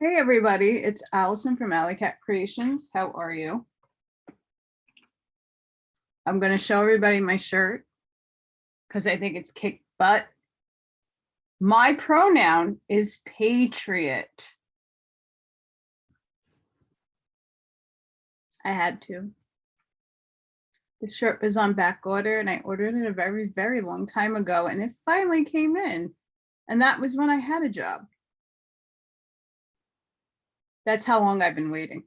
Hey everybody, it's Allison from Allykatkreations. How are you? I'm going to show everybody my shirt because I think it's kick butt. My pronoun is patriot. I had to. The shirt was on back order and I ordered it a very, very long time ago and it finally came in. And that was when I had a job. That's how long I've been waiting.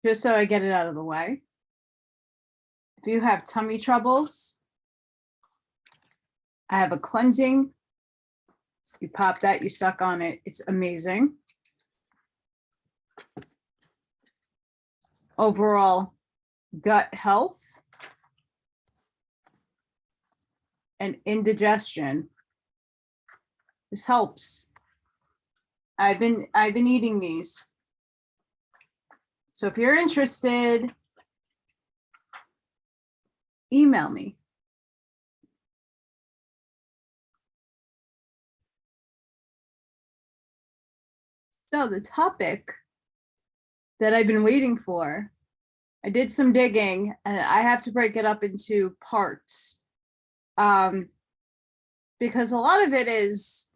Just so I get it out of the way. If you have tummy troubles, I have a cleansing. You pop that, you suck on it. It's amazing. Overall gut health and indigestion. This helps. I've been eating these. So if you're interested, email me. So the topic that I've been waiting for, I did some digging and I have to break it up into parts. Because a lot of it is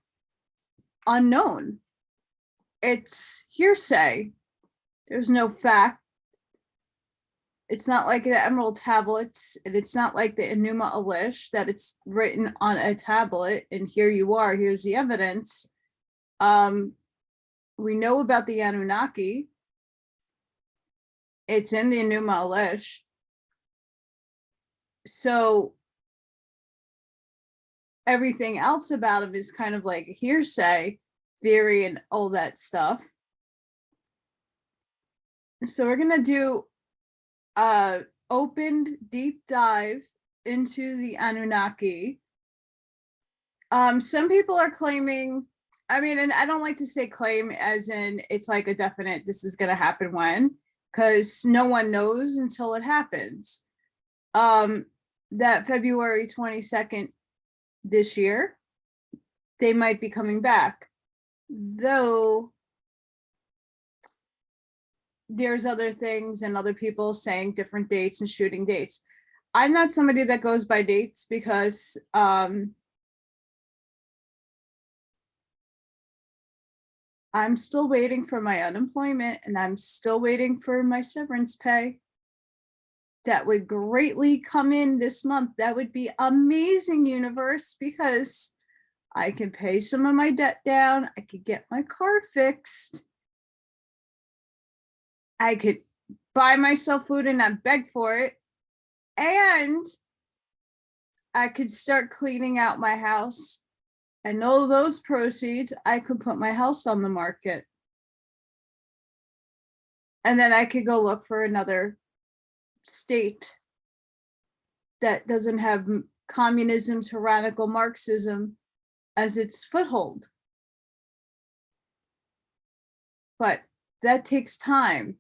unknown. It's hearsay. There's no fact. It's not like the Emerald Tablets, and it's not like the Enuma Elish that it's written on a tablet and here you are, here's the evidence. We know about the Anunnaki. It's in the Enuma Elish. So everything else about it is kind of like hearsay, theory, and all that stuff. So we're gonna do a open deep dive into the Anunnaki. Some people are claiming, I mean, and I don't like to say claim as in it's like a definite, this is gonna happen when, because no one knows until it happens. That February 22nd this year, they might be coming back, though there's other things and other people saying different dates and shooting dates. I'm not somebody that goes by dates because I'm still waiting for my unemployment and I'm still waiting for my severance pay. That would greatly come in this month. That would be amazing, universe, because I can pay some of my debt down. I could get my car fixed. I could buy myself food and not beg for it. And I could start cleaning out my house. And all those proceeds, I could put my house on the market. And then I could go look for another state that doesn't have communism, tyrannical Marxism as its foothold. But that takes time.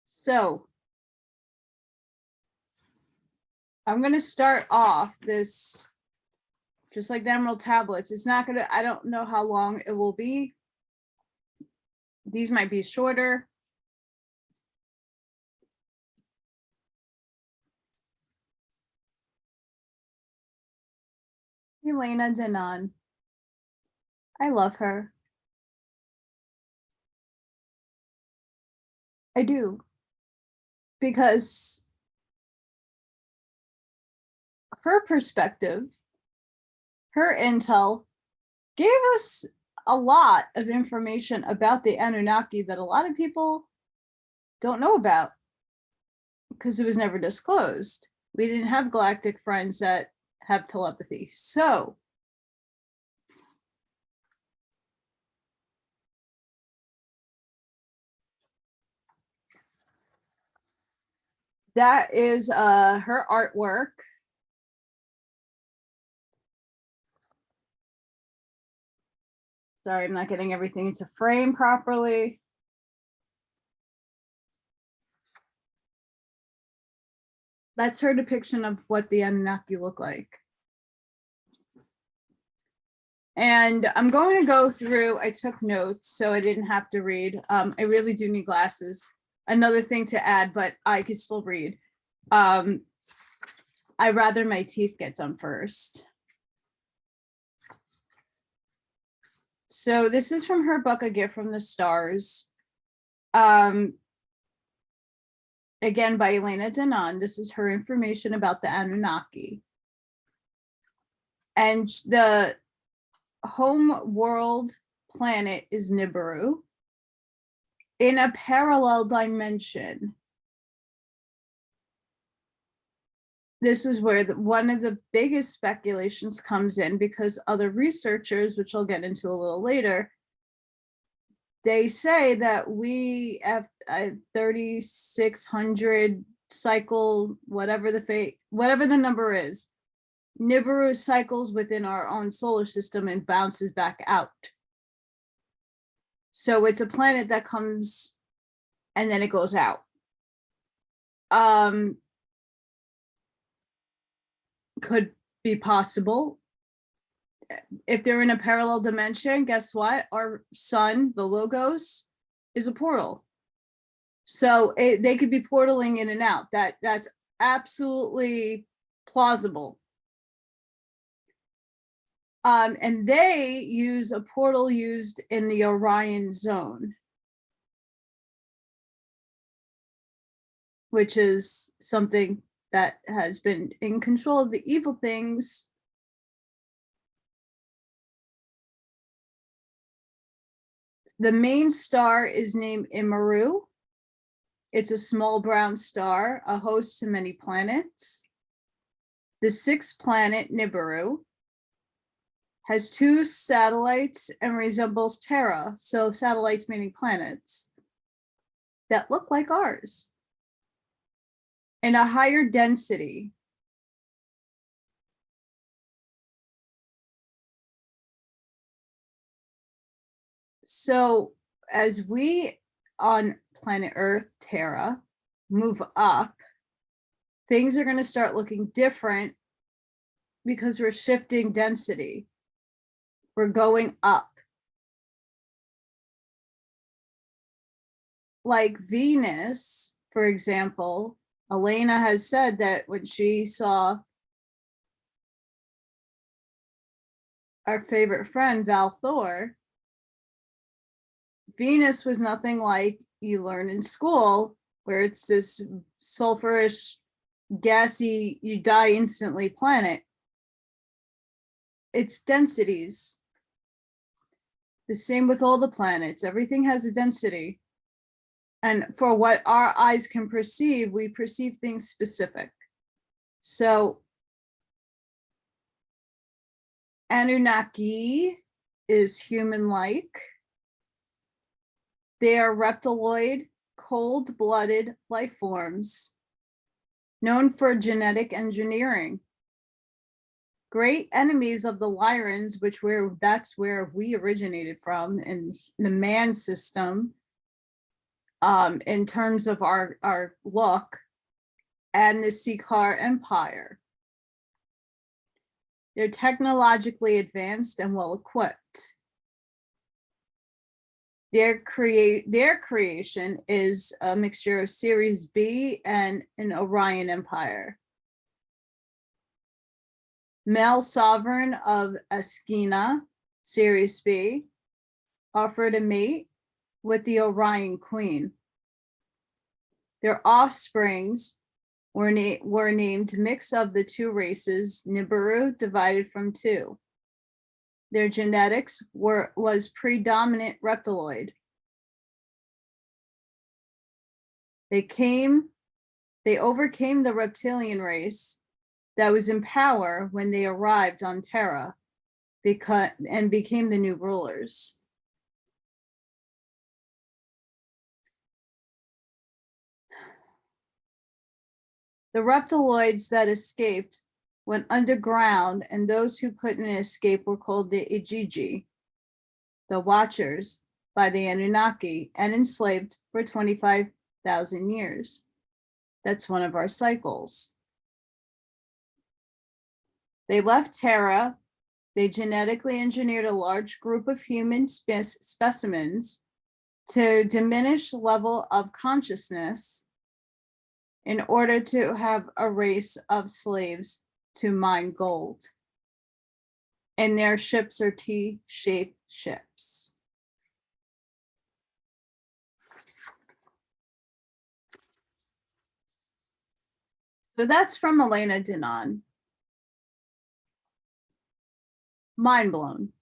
So I'm going to start off this just like the Emerald Tablets. It's not going to, I don't know how long it will be. These might be shorter. Elena Danaan. I love her. I do. Because her perspective, her intel gave us a lot of information about the Anunnaki that a lot of people don't know about because it was never disclosed. We didn't have galactic friends that have telepathy. So that is her artwork. Sorry, I'm not getting everything into frame properly. That's her depiction of what the Anunnaki look like. And I'm going to go through, I took notes so I didn't have to read. I really do need glasses. Another thing to add, but I could still read. I'd rather my teeth get done first. So this is from her book, A Gift from the Stars. Again, by Elena Danaan. This is her information about the Anunnaki. And the home world planet is Nibiru. In a parallel dimension, this is where one of the biggest speculations comes in, because other researchers, which I'll get into a little later, they say that we have a 3,600 cycle, whatever the number is, Nibiru cycles within our own solar system and bounces back out. So it's a planet that comes and then it goes out. Could be possible. If they're in a parallel dimension, guess what? Our sun, the Logos, is a portal. So they could be portaling in and out. That's absolutely plausible. And they use a portal used in the Orion zone, which is something that has been in control of the evil things. The main star is named Immeru. It's a small brown star, a host to many planets. The sixth planet, Nibiru, has 2 satellites and resembles Terra, so satellites meaning planets, that look like ours, in a higher density. So as we on planet Earth, Terra, move up, things are going to start looking different because we're shifting density. We're going up. Like Venus, for example, Elena has said that when she saw our favorite friend, Val Thor, Venus was nothing like you learn in school, where it's this sulfurous, gassy, you die instantly planet. It's densities. The same with all the planets. Everything has a density. And for what our eyes can perceive, we perceive things specific. So Anunnaki is human-like. They are reptiloid, cold-blooded life forms known for genetic engineering. Great enemies of the Lyrans, that's where we originated from in the man system, in terms of our look, and the Sikar Empire. They're technologically advanced and well equipped. Their creation is a mixture of Series B and an Orion Empire. Male sovereign of Askina, Series B, offered a mate with the Orion Queen. Their offsprings were named mix of the 2 races, Nibiru divided from 2. Their genetics was predominant reptiloid. They overcame the reptilian race that was in power when they arrived on Terra and became the new rulers. The reptiloids that escaped went underground, and those who couldn't escape were called the Ijiji, the Watchers, by the Anunnaki, and enslaved for 25,000 years. That's one of our cycles. They left Terra They genetically engineered a large group of human specimens to diminish the level of consciousness in order to have a race of slaves to mine gold. And their ships are T-shaped ships. So that's from Elena Danaan. Mind blown.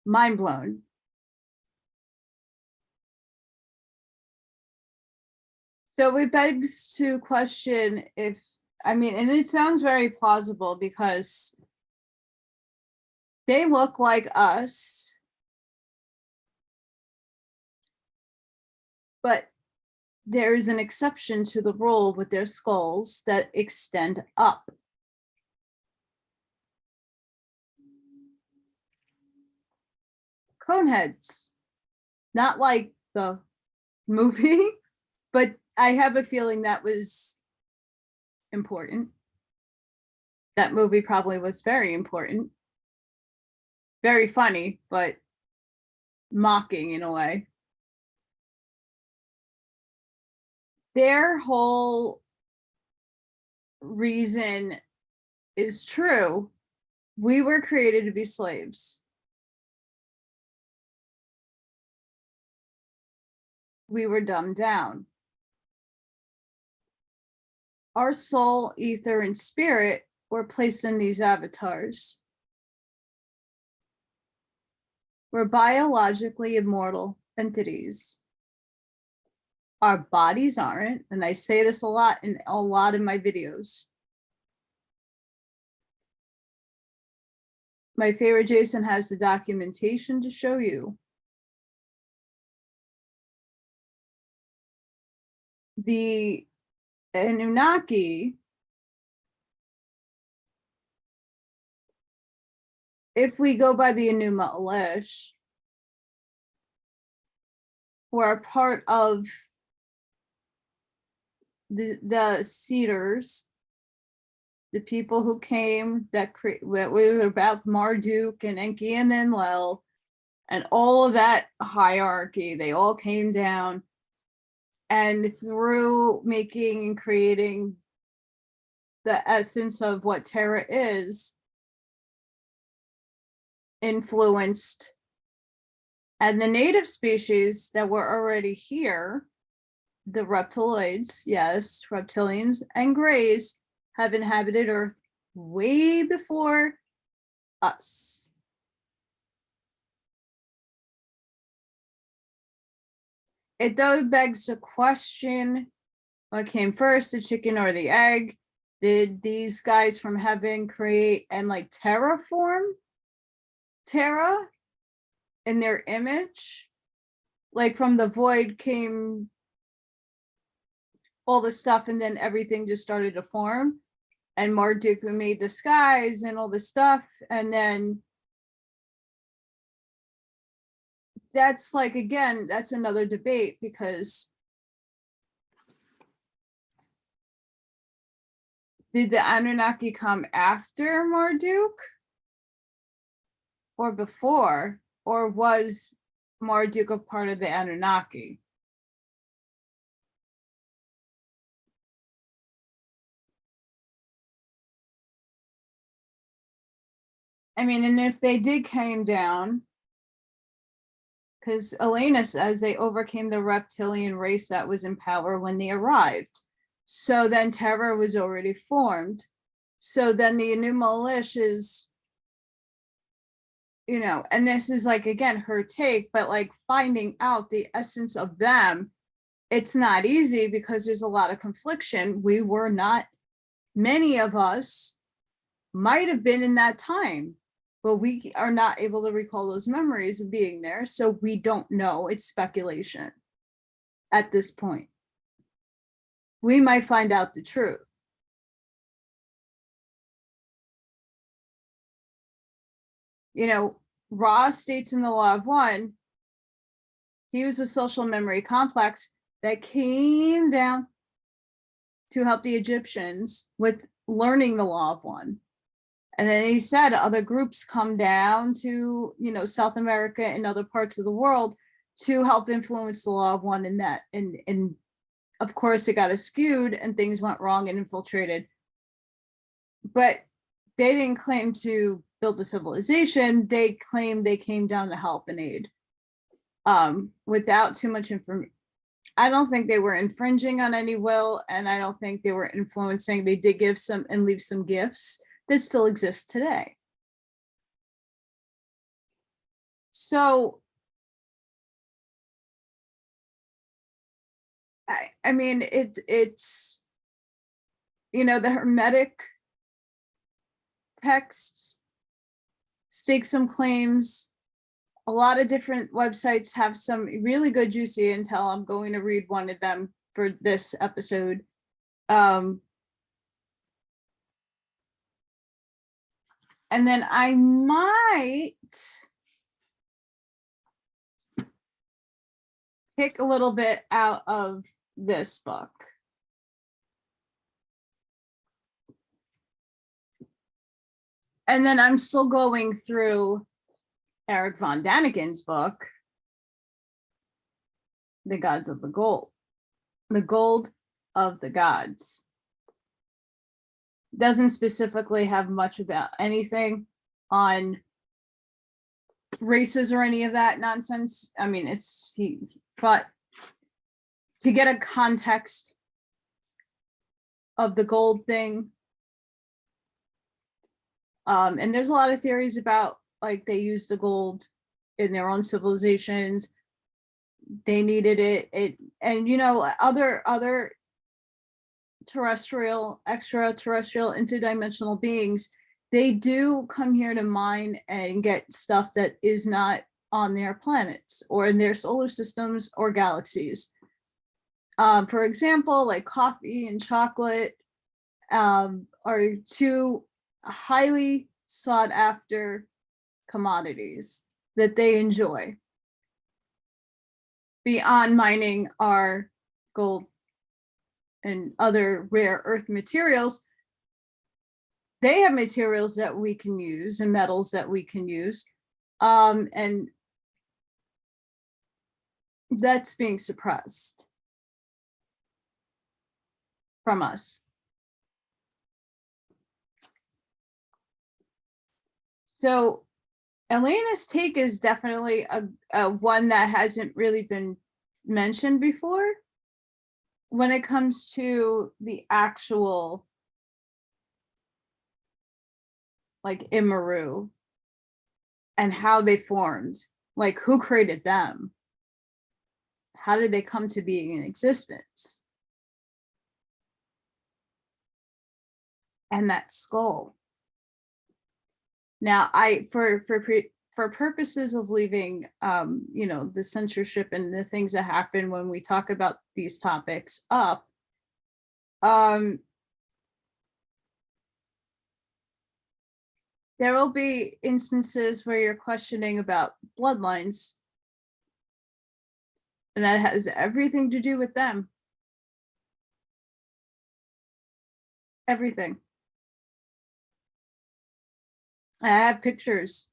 Mind blown. So it begs to question if, I mean, and it sounds very plausible because they look like us, but there's an exception to the rule with their skulls that extend up. Coneheads, not like the movie, but I have a feeling that was important. That movie probably was very important. Very funny, but mocking in a way. Their whole reason is true. We were created to be slaves. We were dumbed down. Our soul, ether, and spirit were placed in these avatars. We're biologically immortal entities. Our bodies aren't, and I say this a lot in my videos. My favorite Jason has the documentation to show you. The Anunnaki, if we go by the Enuma Elish, were a part of the Cedars, the people who came that were about Marduk and Enki and Enlil, and all of that hierarchy. They all came down, and through making and creating the essence of what Terra is, influenced, and the native species that were already here, the reptiloids, yes, reptilians and greys, have inhabited Earth way before us. It though begs the question, what came first, the chicken or the egg? Did these guys from heaven create and like terraform Terra in their image? Like from the void came all the stuff, and then everything just started to form, and Marduk made the skies and all the stuff, and then that's like, again, that's another debate, because did the Anunnaki come after Marduk or before, or was Marduk a part of the Anunnaki? I mean, and if they did came down, because Elena says they overcame the reptilian race that was in power when they arrived. So then Terra was already formed. So then the Enuma Elish is, you know, and this is like, again, her take, but like finding out the essence of them, it's not easy because there's a lot of confliction. We were not, many of us might have been in that time, but we are not able to recall those memories of being there. So we don't know. It's speculation at this point. We might find out the truth. You know, Ra states in the Law of One, he was a social memory complex that came down to help the Egyptians with learning the Law of One. And then he said other groups come down to, South America and other parts of the world to help influence the law of one, and that. And of course, it got skewed and things went wrong and infiltrated. But they didn't claim to build a civilization. They claimed they came down to help and aid, without too much information. I don't think they were infringing on any will, and I don't think they were influencing. They did give some and leave some gifts that still exist today. So, I mean, it's, the Hermetic texts stake some claims. A lot of different websites have some really good juicy intel. I'm going to read one of them for this episode. And then I might pick a little bit out of this book. And then I'm still going through Eric von Daniken's book, The Gods of the Gold, The Gold of the Gods. Doesn't specifically have much about anything on races or any of that nonsense. I mean, but to get a context of the gold thing, and there's a lot of theories about, like, they used the gold in their own civilizations. They needed it, and other terrestrial, extraterrestrial, interdimensional beings, they do come here to mine and get stuff that is not on their planets or in their solar systems or galaxies. For example, like coffee and chocolate are two highly sought after commodities that they enjoy. Beyond mining are gold and other rare earth materials. They have materials that we can use and metals that we can use. And that's being suppressed from us. So Elena's take is definitely a one that hasn't really been mentioned before when it comes to the actual, like, Imaru and how they formed, like, who created them? How did they come to being in existence? And that skull. Now, for purposes of leaving, the censorship and the things that happen when we talk about these topics up, there will be instances where you're questioning about bloodlines, and that has everything to do with them. Everything. I have pictures.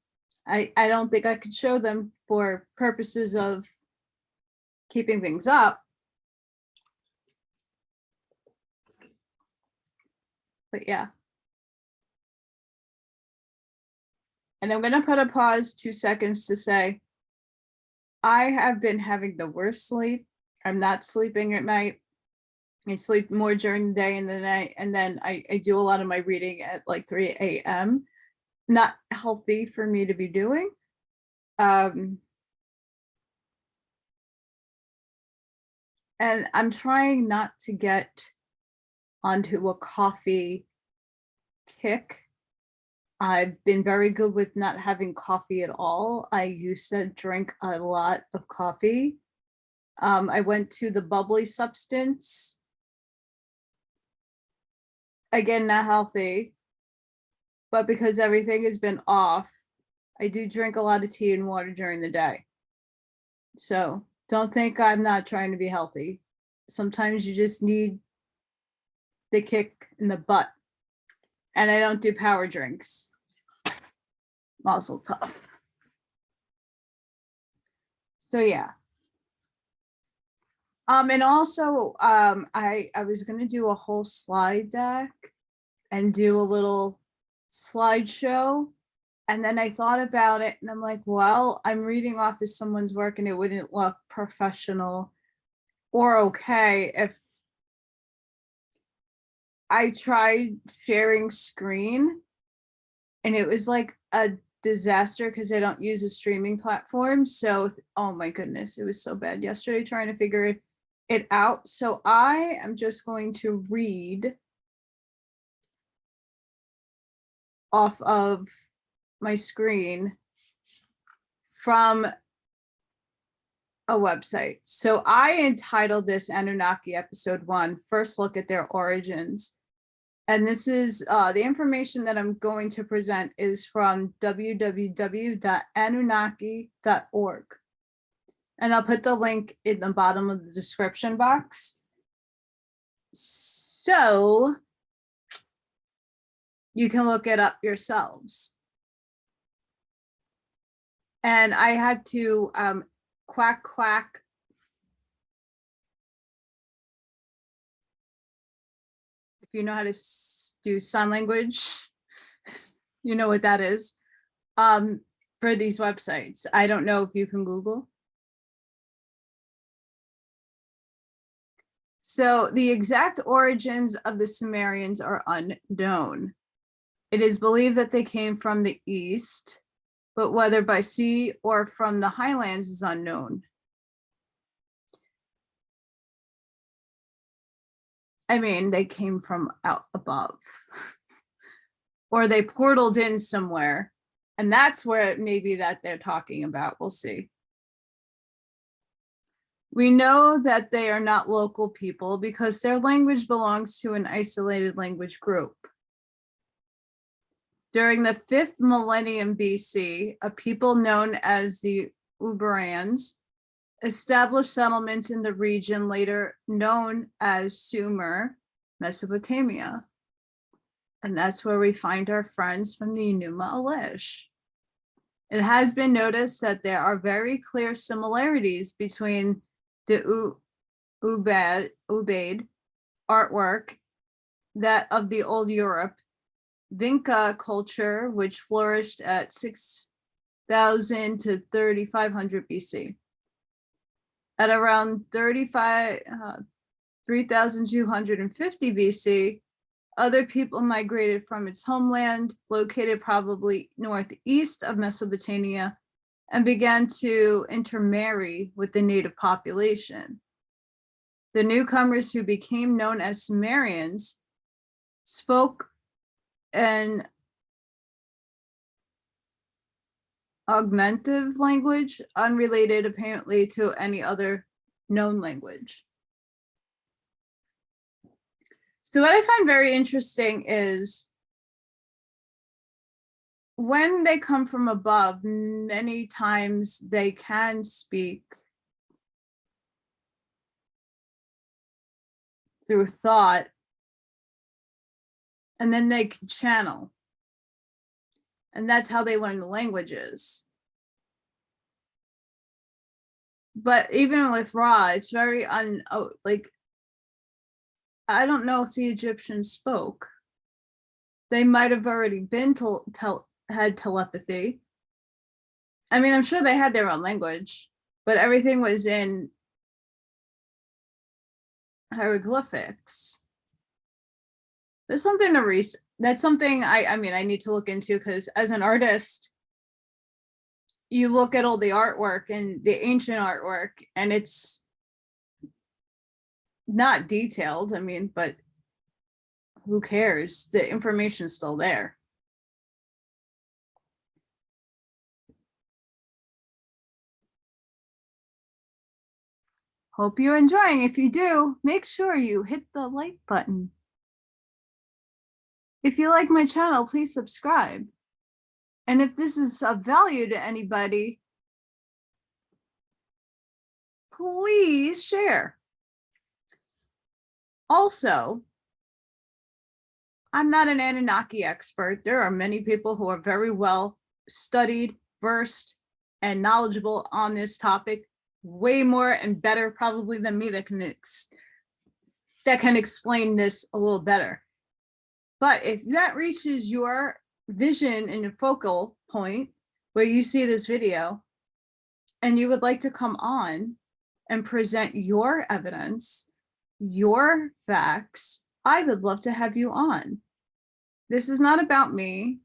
I don't think I could show them for purposes of keeping things up. But yeah. And I'm going to put a pause 2 seconds to say, I have been having the worst sleep. I'm not sleeping at night. I sleep more during the day and the night. And then I do a lot of my reading at like 3 a.m. Not healthy for me to be doing. And I'm trying not to get onto a coffee kick. I've been very good with not having coffee at all. I used to drink a lot of coffee. I went to the bubbly substance. Again, not healthy, but because everything has been off, I do drink a lot of tea and water during the day. So don't think I'm not trying to be healthy. Sometimes you just need the kick in the butt. And I don't do power drinks. Mazel tov. So yeah. And also, I was gonna do a whole slide deck and do a little slideshow. And then I thought about it and I'm like, well, I'm reading off of someone's work and it wouldn't look professional or okay if I tried sharing screen and it was like a disaster because I don't use a streaming platform. So, oh my goodness, it was so bad yesterday trying to figure it out. So I am just going to read off of my screen from a website. So I entitled this Anunnaki episode 1, First Look at Their Origins. And this is the information that I'm going to present is from www.anunnaki.org. And I'll put the link in the bottom of the description box. So you can look it up yourselves. And I had to quack, quack. If you know how to do sign language, you know what that is. For these websites. I don't know if you can Google. So the exact origins of the Sumerians are unknown. It is believed that they came from the east, but whether by sea or from the highlands is unknown. I mean, they came from out above, or they portaled in somewhere, and that's where it may be that they're talking about. We'll see. We know that they are not local people because their language belongs to an isolated language group. During the 5th millennium BC, a people known as the Uberans established settlements in the region later known as Sumer, Mesopotamia. And that's where we find our friends from the Enuma Elish. It has been noticed that there are very clear similarities between the Ubaid artwork, that of the old Europe, Vinca culture, which flourished at 6,000 to 3,500 BC. At around 3,250 BC, other people migrated from its homeland, located probably northeast of Mesopotamia, and began to intermarry with the native population. The newcomers, who became known as Sumerians, spoke an augmentative language, unrelated apparently to any other known language. So what I find very interesting is when they come from above, many times they can speak through thought, and then they can channel. And that's how they learn the languages. But even with Ra, it's very like, I don't know if the Egyptians spoke. They might have already been had telepathy. I mean, I'm sure they had their own language, but everything was in hieroglyphics. There's something to research. That's something I mean, I need to look into, because as an artist, you look at all the artwork and the ancient artwork, and it's not detailed. I mean, but who cares? The information's still there. Hope you're enjoying. If you do, make sure you hit the like button. If you like my channel, please subscribe. And if this is of value to anybody, please share. Also, I'm not an Anunnaki expert. There are many people who are very well studied, versed, and knowledgeable on this topic, way more and better probably than me, that can explain this a little better. But if that reaches your vision and your focal point where you see this video and you would like to come on and present your evidence, your facts, I would love to have you on. This is not about me.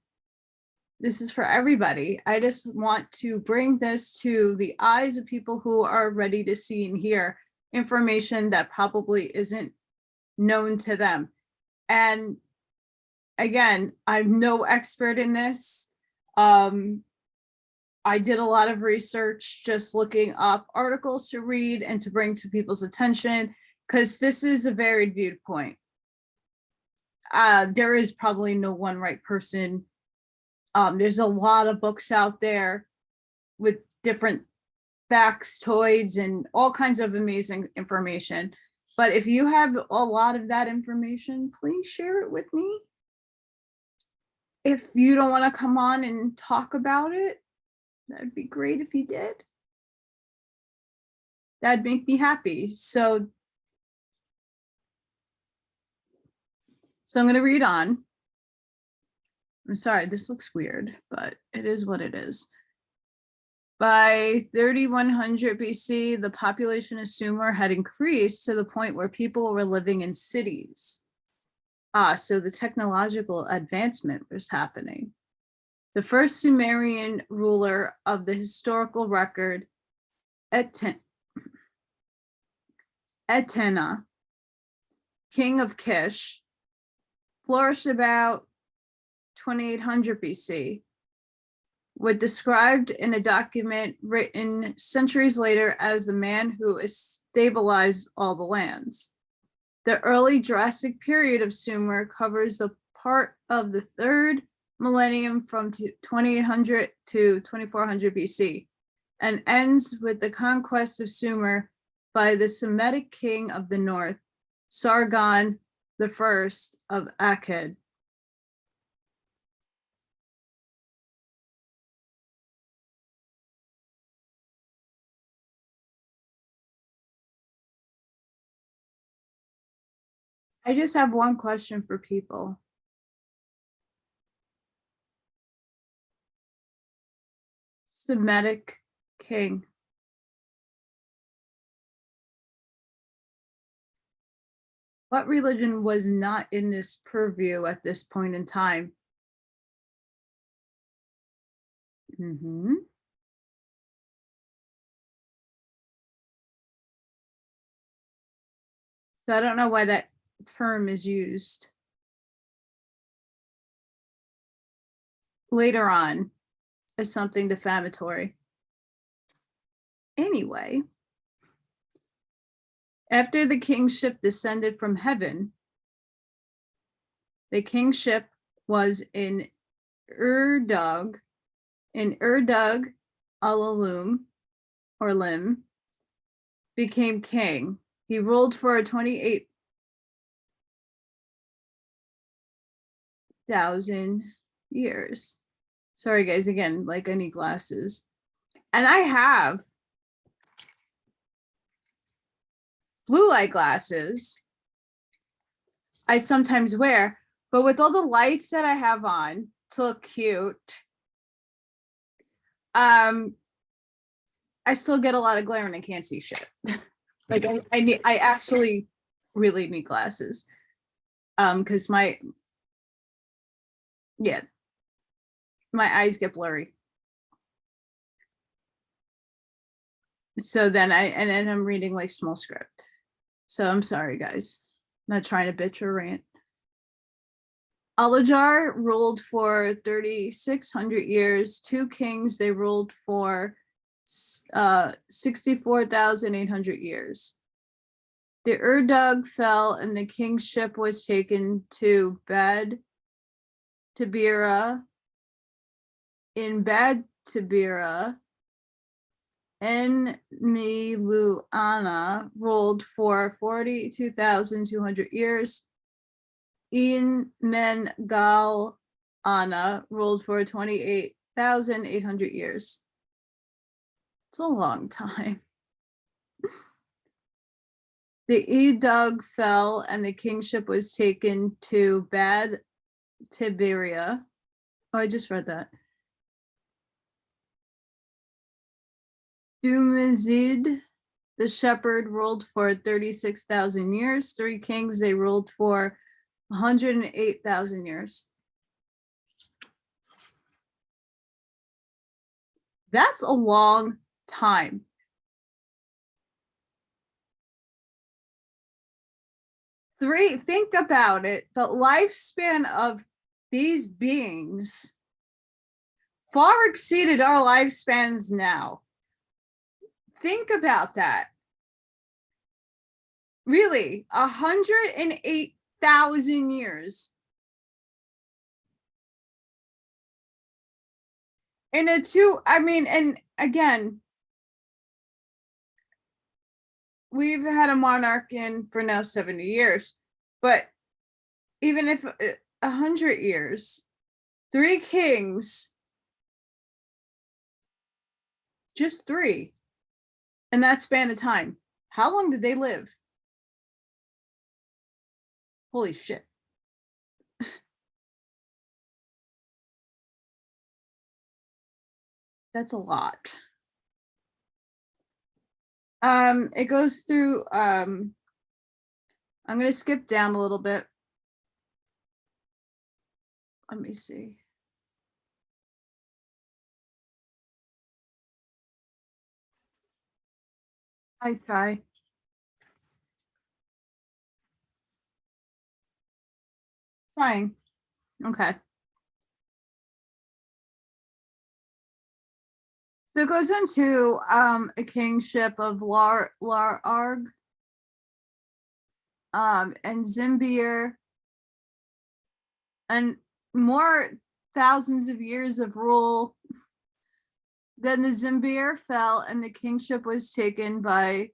This is for everybody. I just want to bring this to the eyes of people who are ready to see and hear information that probably isn't known to them. And again, I'm no expert in this. I did a lot of research just looking up articles to read and to bring to people's attention, because this is a varied viewpoint. There is probably no one right person. There's a lot of books out there with different factoids and all kinds of amazing information. But if you have a lot of that information, please share it with me. If you don't want to come on and talk about it, that'd be great if you did. That'd make me happy. So I'm going to read on. I'm sorry, this looks weird, but it is what it is. By 3100 BC, the population of Sumer had increased to the point where people were living in cities. So the technological advancement was happening. The first Sumerian ruler of the historical record, Etena, king of Kish, flourished about 2800 BC, was described in a document written centuries later as the man who stabilized all the lands. The early Jurassic period of Sumer covers the part of the third millennium from 2800 to 2400 BC and ends with the conquest of Sumer by the Semitic king of the north, Sargon I of Akkad. I just have one question for people. Semitic king. What religion was not in this purview at this point in time? So I don't know why that term is used later on as something defamatory. Anyway, after the kingship descended from heaven, the kingship was in Urdug, Alalum, or Lim, became king. He ruled for 28,000 years. Sorry guys, again, like I need glasses. And I have blue light glasses I sometimes wear, but with all the lights that I have on to look cute, I still get a lot of glare and I can't see shit. Like I actually really need glasses. Because my eyes get blurry. So then I'm reading like small script. So I'm sorry guys. I'm not trying to bitch or rant. Alajar ruled for 3,600 years. Two kings, they ruled for 64,800 years. The Urdug fell and the kingship was taken to Bad Tabira. In Bad Tabira, Enmiluana ruled for 42,200 years. In Mengalana ruled for 800 years. It's a long time. The Edug fell and the kingship was taken to Bad Tiberia. Oh, I just read that. Dumazid, the shepherd, ruled for 36,000 years. 3 kings, they ruled for 108,000 years. That's a long time. Think about it. The lifespan of these beings far exceeded our lifespans now. Think about that. Really, 108,000 years. And and again, we've had a monarch in for now 70 years, but even if 100 years, 3 kings, just 3, in that span of time. How long did they live? Holy shit. That's a lot. It goes through, I'm going to skip down a little bit. Let me see. I try. Trying. Okay. So it goes into a kingship of Lar Arg, and Zimbir, and more thousands of years of rule. Then the Zimbir fell and the kingship was taken by,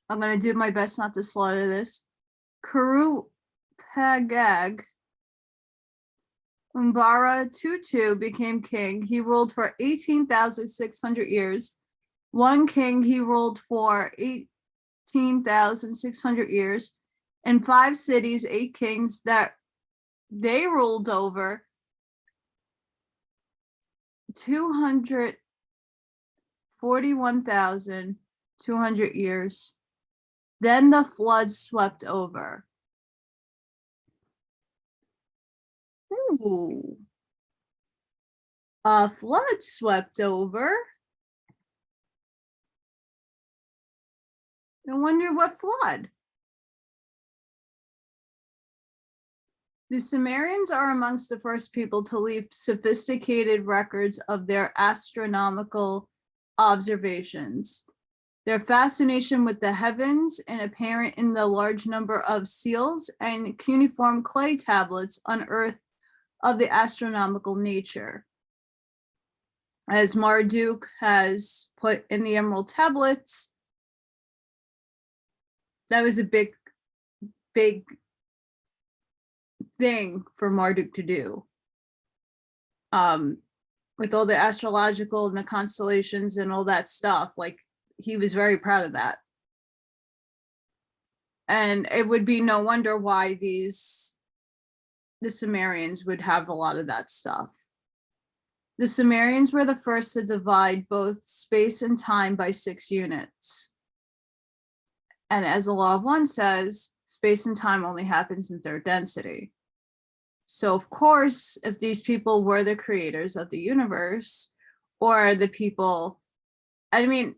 I'm going to do my best not to slaughter this, Kurupagag. Umbara Tutu became king. He ruled for 18,600 years. 1 king, he ruled for 18,600 years. And 5 cities, 8 kings that they ruled over 241,200 years. Then the flood swept over. Ooh. A flood swept over. I wonder what flood. The Sumerians are amongst the first people to leave sophisticated records of their astronomical observations. Their fascination with the heavens is apparent in the large number of seals and cuneiform clay tablets unearthed of the astronomical nature. As Marduk has put in the Emerald Tablets, that was a big thing for Marduk to do. With all the astrological and the constellations and all that stuff, like, he was very proud of that. And it would be no wonder why the Sumerians would have a lot of that stuff. The Sumerians were the first to divide both space and time by 6 units. And as the law of one says, space and time only happens in 3rd density. So of course, if these people were the creators of the universe, or the people, I mean,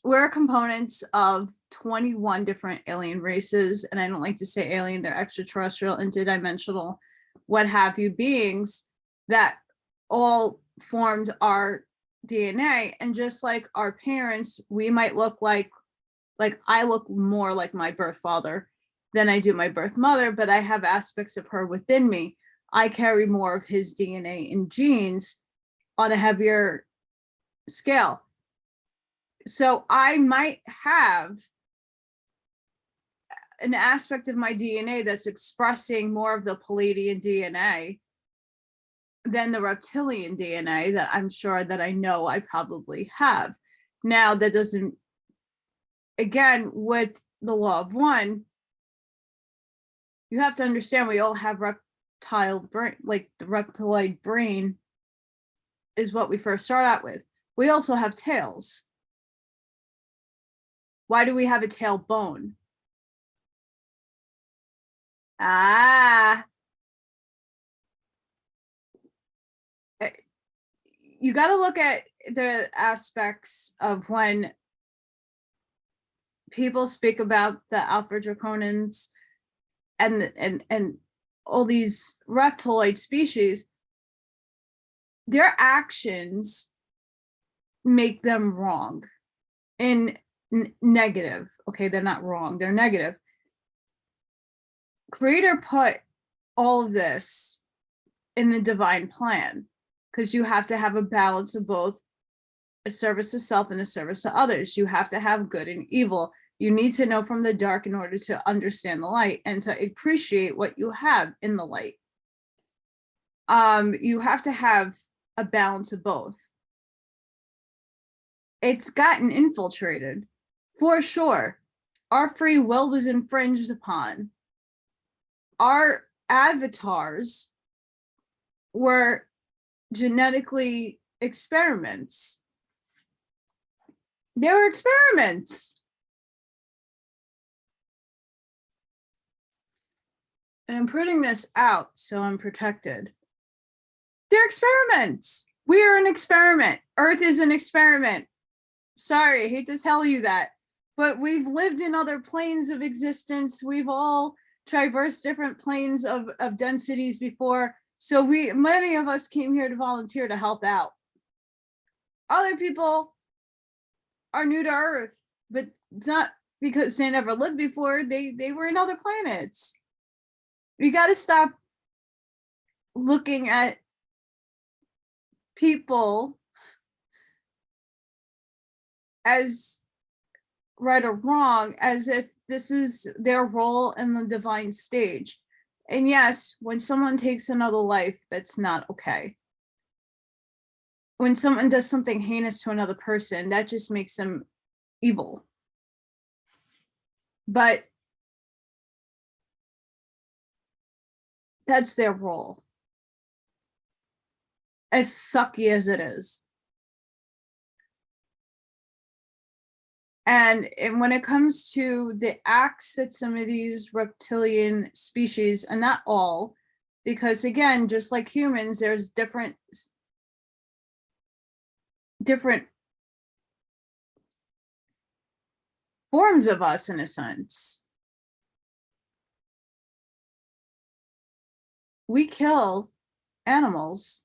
we're components of 21 different alien races, and I don't like to say alien, they're extraterrestrial, interdimensional, what have you, beings that all formed our DNA. And just like our parents, we might look like I look more like my birth father than I do my birth mother, but I have aspects of her within me. I carry more of his DNA and genes on a heavier scale. So I might have an aspect of my DNA that's expressing more of the Palladian DNA than the reptilian DNA that I'm sure that I know I probably have. Now, that doesn't, again, with the law of one, you have to understand we all have reptile brain, like the reptiloid brain is what we first start out with. We also have tails. Why do we have a tailbone? You got to look at the aspects of when people speak about the Alpha Draconans and all these reptiloid species. Their actions make them wrong in negative. Okay, they're not wrong, they're negative. Creator put all of this in the divine plan because you have to have a balance of both a service to self and a service to others. You have to have good and evil. You need to know from the dark in order to understand the light and to appreciate what you have in the light. You have to have a balance of both. It's gotten infiltrated, for sure. Our free will was infringed upon. Our avatars were genetically experiments. They were experiments. And I'm putting this out so I'm protected. They're experiments. We are an experiment. Earth is an experiment. Sorry, I hate to tell you that. But we've lived in other planes of existence. We've all traversed different planes of densities before. So many of us came here to volunteer to help out. Other people are new to Earth, but it's not because they never lived before. They were in other planets. You got to stop looking at people as right or wrong, as if this is their role in the divine stage. And yes, when someone takes another life, that's not okay. When someone does something heinous to another person, that just makes them evil. But that's their role, as sucky as it is. And when it comes to the acts that some of these reptilian species, and not all, because again, just like humans, there's different forms of us in a sense. We kill animals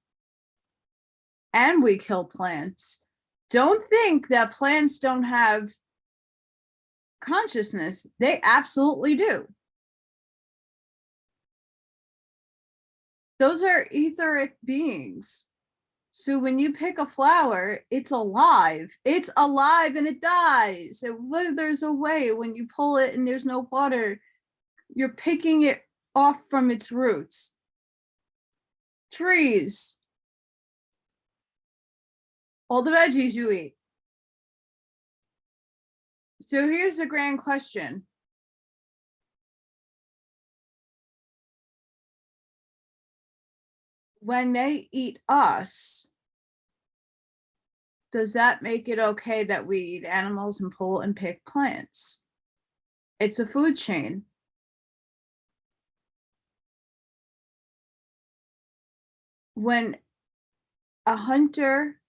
and we kill plants. Don't think that plants don't have consciousness. They absolutely do. Those are etheric beings. So when you pick a flower, it's alive. It's alive and it dies. It withers away when you pull it and there's no water. You're picking it off from its roots. Trees. All the veggies you eat. So here's the grand question. When they eat us, does that make it okay that we eat animals and pull and pick plants? It's a food chain. When a hunter,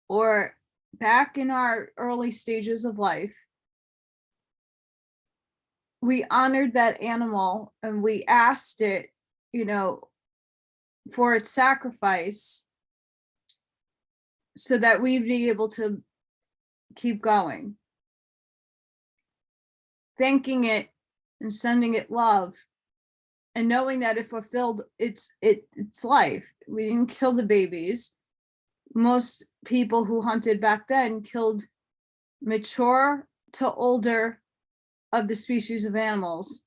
or back in our early stages of life, we honored that animal and we asked it, for its sacrifice so that we'd be able to keep going. Thanking it and sending it love and knowing that it fulfilled its life. We didn't kill the babies. Most people who hunted back then killed mature to older of the species of animals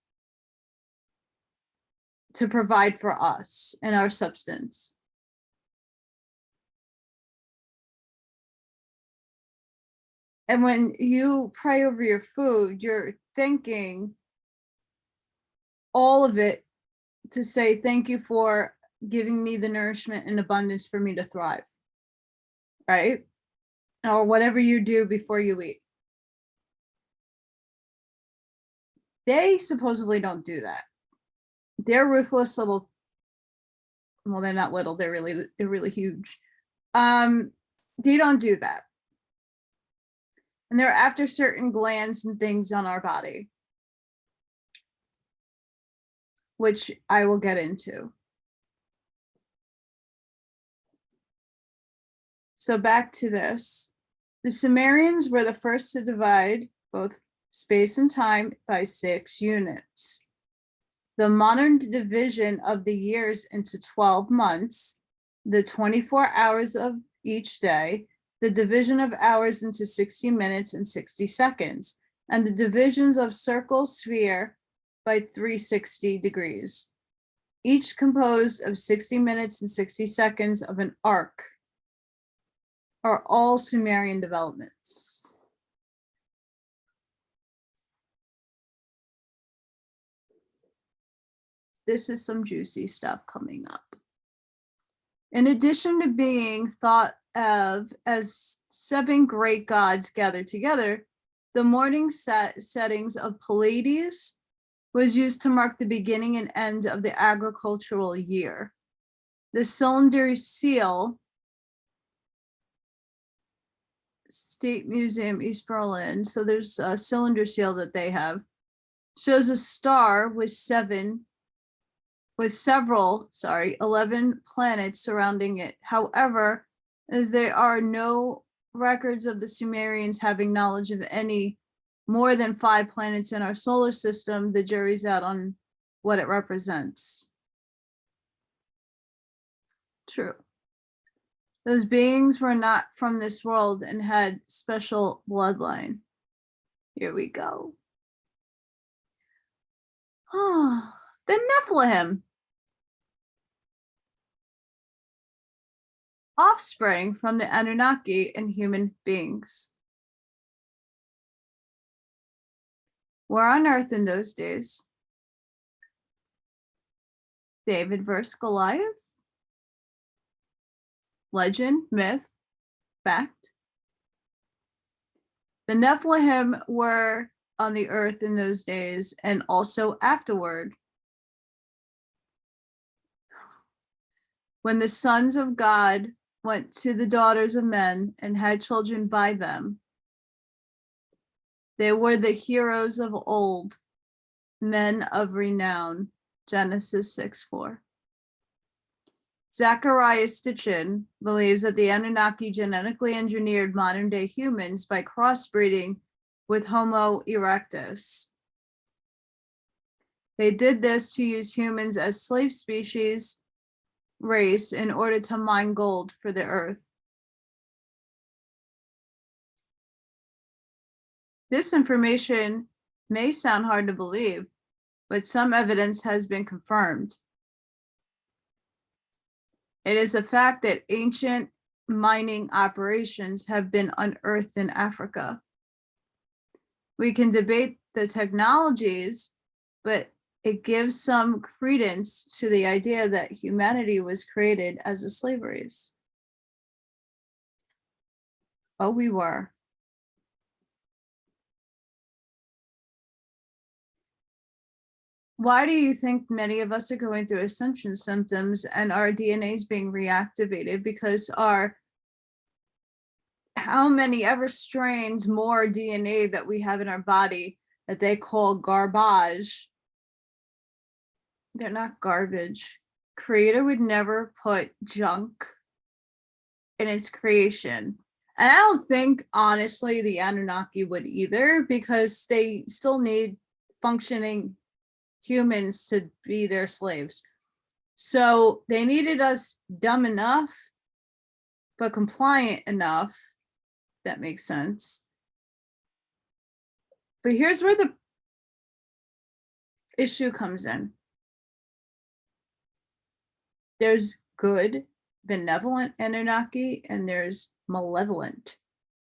to provide for us and our substance. And when you pray over your food, you're thanking all of it to say, thank you for giving me the nourishment and abundance for me to thrive, right? Or whatever you do before you eat. They supposedly don't do that. They're ruthless little, well, they're not little, they're really huge. They don't do that. And they're after certain glands and things on our body, which I will get into. So back to this. The Sumerians were the first to divide both space and time by 6 units. The modern division of the years into 12 months, the 24 hours of each day, the division of hours into 60 minutes and 60 seconds, and the divisions of circle, sphere by 360 degrees, each composed of 60 minutes and 60 seconds of an arc, are all Sumerian developments. This is some juicy stuff coming up. In addition to being thought of as 7 great gods gathered together, the morning settings of Pleiades was used to mark the beginning and end of the agricultural year. The cylinder seal, State Museum, East Berlin, so there's a cylinder seal that they have, shows a star with 11 planets surrounding it. However, as there are no records of the Sumerians having knowledge of any more than 5 planets in our solar system, the jury's out on what it represents. True. Those beings were not from this world and had special bloodline. Here we go. Oh, the Nephilim. Offspring from the Anunnaki and human beings. Were on Earth in those days. David versus Goliath. Legend, myth, fact. The Nephilim were on the earth in those days and also afterward, when the sons of God went to the daughters of men and had children by them. They were the heroes of old, men of renown. Genesis 6:4. Zachariah Stitchin believes that the Anunnaki genetically engineered modern-day humans by crossbreeding with Homo erectus. They did this to use humans as slave species race in order to mine gold for the earth. This information may sound hard to believe, but some evidence has been confirmed. It is a fact that ancient mining operations have been unearthed in Africa. We can debate the technologies, but it gives some credence to the idea that humanity was created as a slave race. Oh, we were. Why do you think many of us are going through ascension symptoms and our DNA is being reactivated? Because our how many ever strains more DNA that we have in our body that they call garbage, they're not garbage. Creator would never put junk in its creation. And I don't think, honestly, the Anunnaki would either, because they still need functioning humans to be their slaves. So they needed us dumb enough, but compliant enough. That makes sense. But here's where the issue comes in. There's good, benevolent Anunnaki, and there's malevolent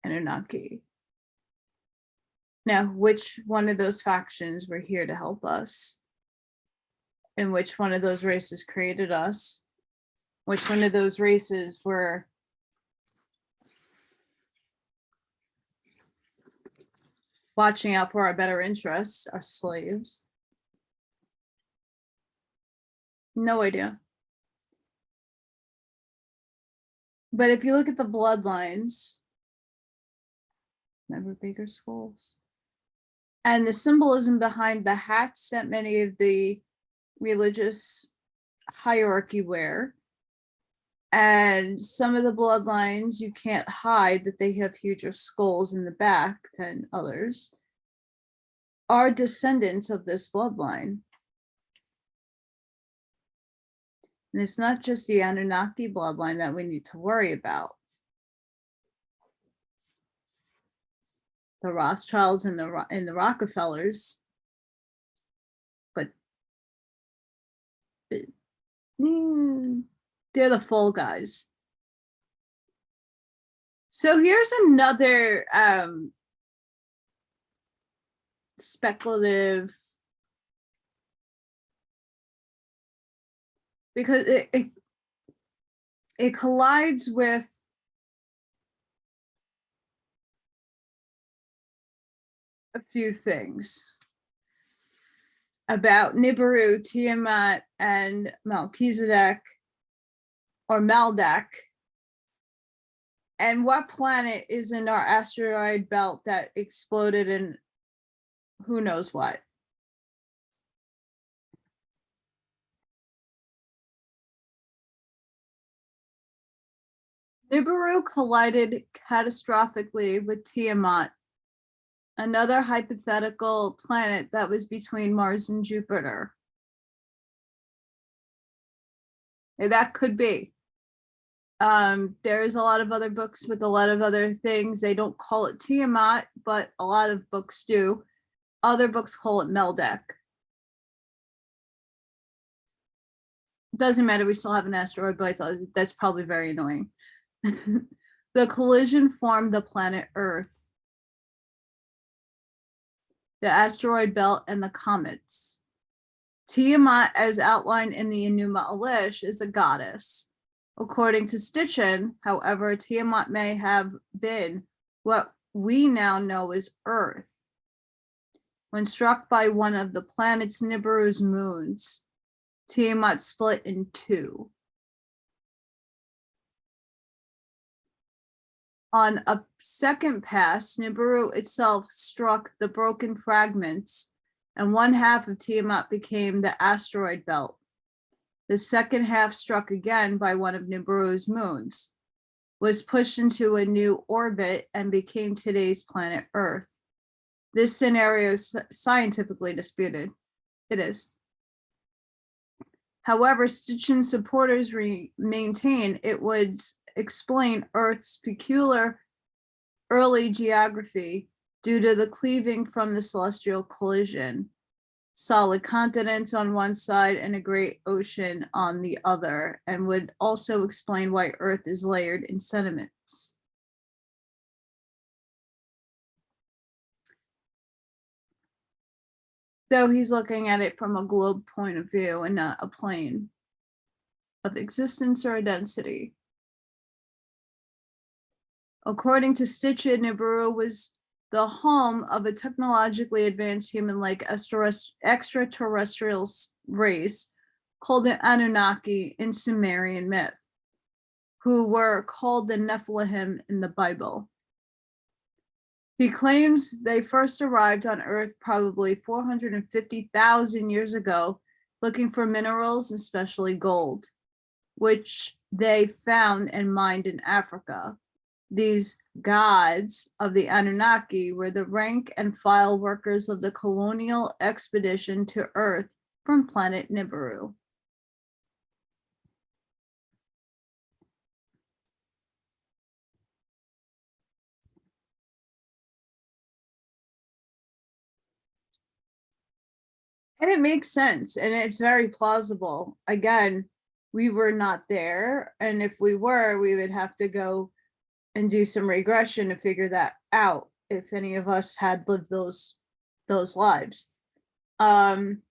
Anunnaki. Now, which one of those factions were here to help us? And which one of those races created us? Which one of those races were watching out for our better interests, our slaves? No idea. But if you look at the bloodlines, remember bigger skulls, and the symbolism behind the hats that many of the religious hierarchy wear, and some of the bloodlines, you can't hide that they have huger skulls in the back than others, are descendants of this bloodline. And it's not just the Anunnaki bloodline that we need to worry about. The Rothschilds and the Rockefellers, but they're the fall guys. So here's another speculative, because it collides with a few things about Nibiru, Tiamat, and Melchizedek, or Maldak, and what planet is in our asteroid belt that exploded in who knows what. Nibiru collided catastrophically with Tiamat, another hypothetical planet that was between Mars and Jupiter. And that could be. There's a lot of other books with a lot of other things. They don't call it Tiamat, but a lot of books do. Other books call it Meldak. Doesn't matter, we still have an asteroid, but that's probably very annoying. The collision formed the planet Earth, the asteroid belt, and the comets. Tiamat, as outlined in the Enuma Elish, is a goddess. According to Stitchin, however, Tiamat may have been what we now know as Earth. When struck by one of the planet's Nibiru's moons, Tiamat split in two. On a second pass, Nibiru itself struck the broken fragments, and one half of Tiamat became the asteroid belt. The second half, struck again by one of Nibiru's moons, was pushed into a new orbit and became today's planet Earth. This scenario is scientifically disputed. It is. However, Stitchin's supporters maintain it would explain Earth's peculiar early geography due to the cleaving from the celestial collision, solid continents on one side and a great ocean on the other, and would also explain why Earth is layered in sediments. Though he's looking at it from a globe point of view and not a plane of existence or density. According to Stitchin, Nibiru was the home of a technologically advanced human-like extraterrestrial race called the Anunnaki in Sumerian myth, who were called the Nephilim in the Bible. He claims they first arrived on Earth probably 450,000 years ago, looking for minerals, especially gold, which they found and mined in Africa. These gods of the Anunnaki were the rank and file workers of the colonial expedition to Earth from planet Nibiru. And it makes sense, and it's very plausible. Again, we were not there, and if we were, we would have to go and do some regression to figure that out. if any of us had lived those lives. And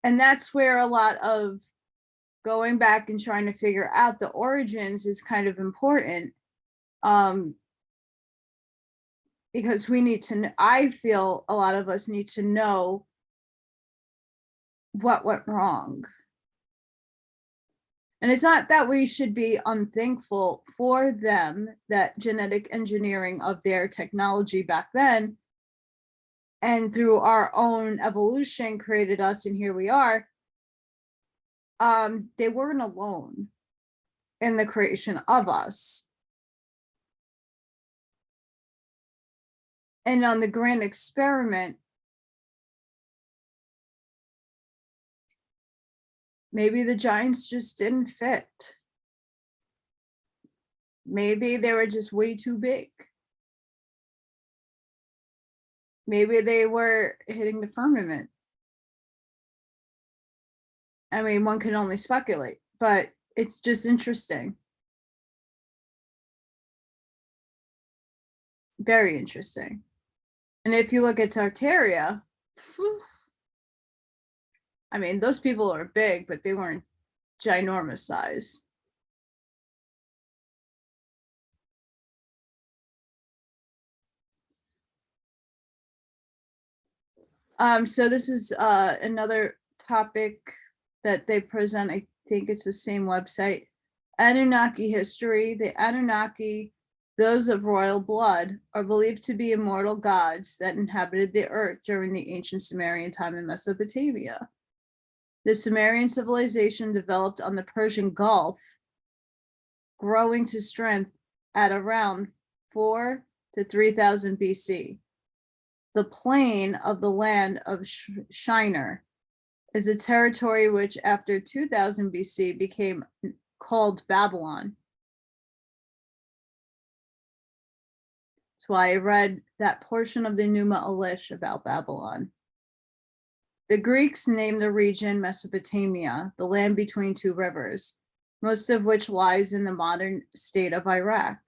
that's where a lot of going back and trying to figure out the origins is kind of important. Because we need to, I feel a lot of us need to know what went wrong. And it's not that we should be unthankful for them, that genetic engineering of their technology back then, and through our own evolution created us, and here we are. They weren't alone in the creation of us. And on the grand experiment, maybe the giants just didn't fit. Maybe they were just way too big. Maybe they were hitting the firmament. I mean, one can only speculate, but it's just interesting. Very interesting. And if you look at Tartaria, I mean, those people are big, but they weren't ginormous size. So this is another topic that they present. I think it's the same website. Anunnaki history. The Anunnaki, those of royal blood, are believed to be immortal gods that inhabited the earth during the ancient Sumerian time in Mesopotamia. The Sumerian civilization developed on the Persian Gulf, growing to strength at around 4 to 3000 BC. The plain of the land of Shinar is a territory which after 2000 BC became called Babylon. That's why I read that portion of the Numa Elish about Babylon. The Greeks named the region Mesopotamia, the land between two rivers, most of which lies in the modern state of Iraq.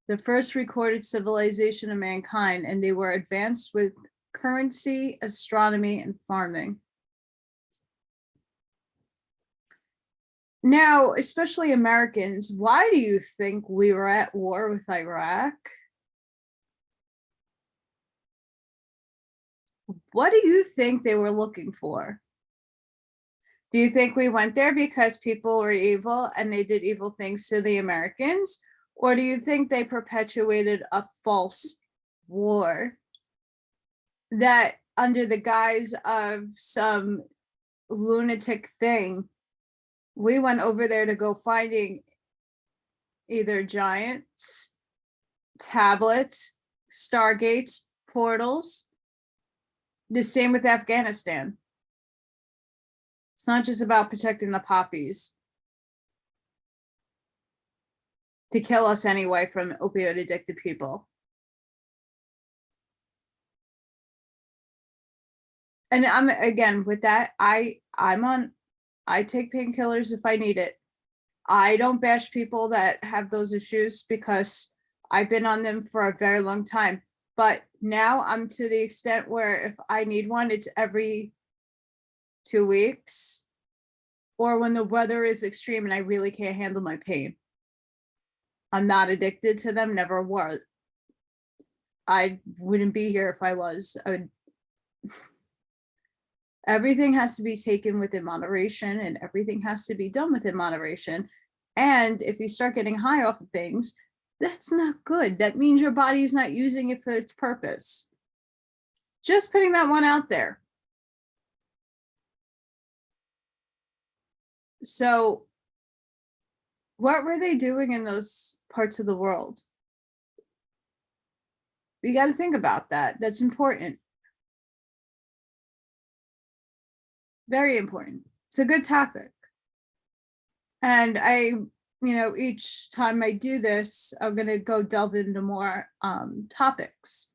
The first recorded civilization of mankind, and they were advanced with currency, astronomy, and farming. Now, especially Americans, why do you think we were at war with Iraq? What do you think they were looking for? Do you think we went there because people were evil and they did evil things to the Americans? Or do you think they perpetuated a false war that under the guise of some lunatic thing, we went over there to go finding either giants, tablets, stargates, portals? The same with Afghanistan. It's not just about protecting the poppies to kill us anyway from opioid addicted people. And I'm again with that, I take painkillers if I need it. I don't bash people that have those issues because I've been on them for a very long time. But now I'm to the extent where if I need one, it's every 2 weeks, or when the weather is extreme and I really can't handle my pain. I'm not addicted to them, never was. I wouldn't be here if I was. Everything has to be taken within moderation, and everything has to be done within moderation. And if you start getting high off of things, that's not good. That means your body is not using it for its purpose. Just putting that one out there. So what were they doing in those parts of the world? You got to think about that. That's important. Very important. It's a good topic. And each time I do this, I'm going to go delve into more topics.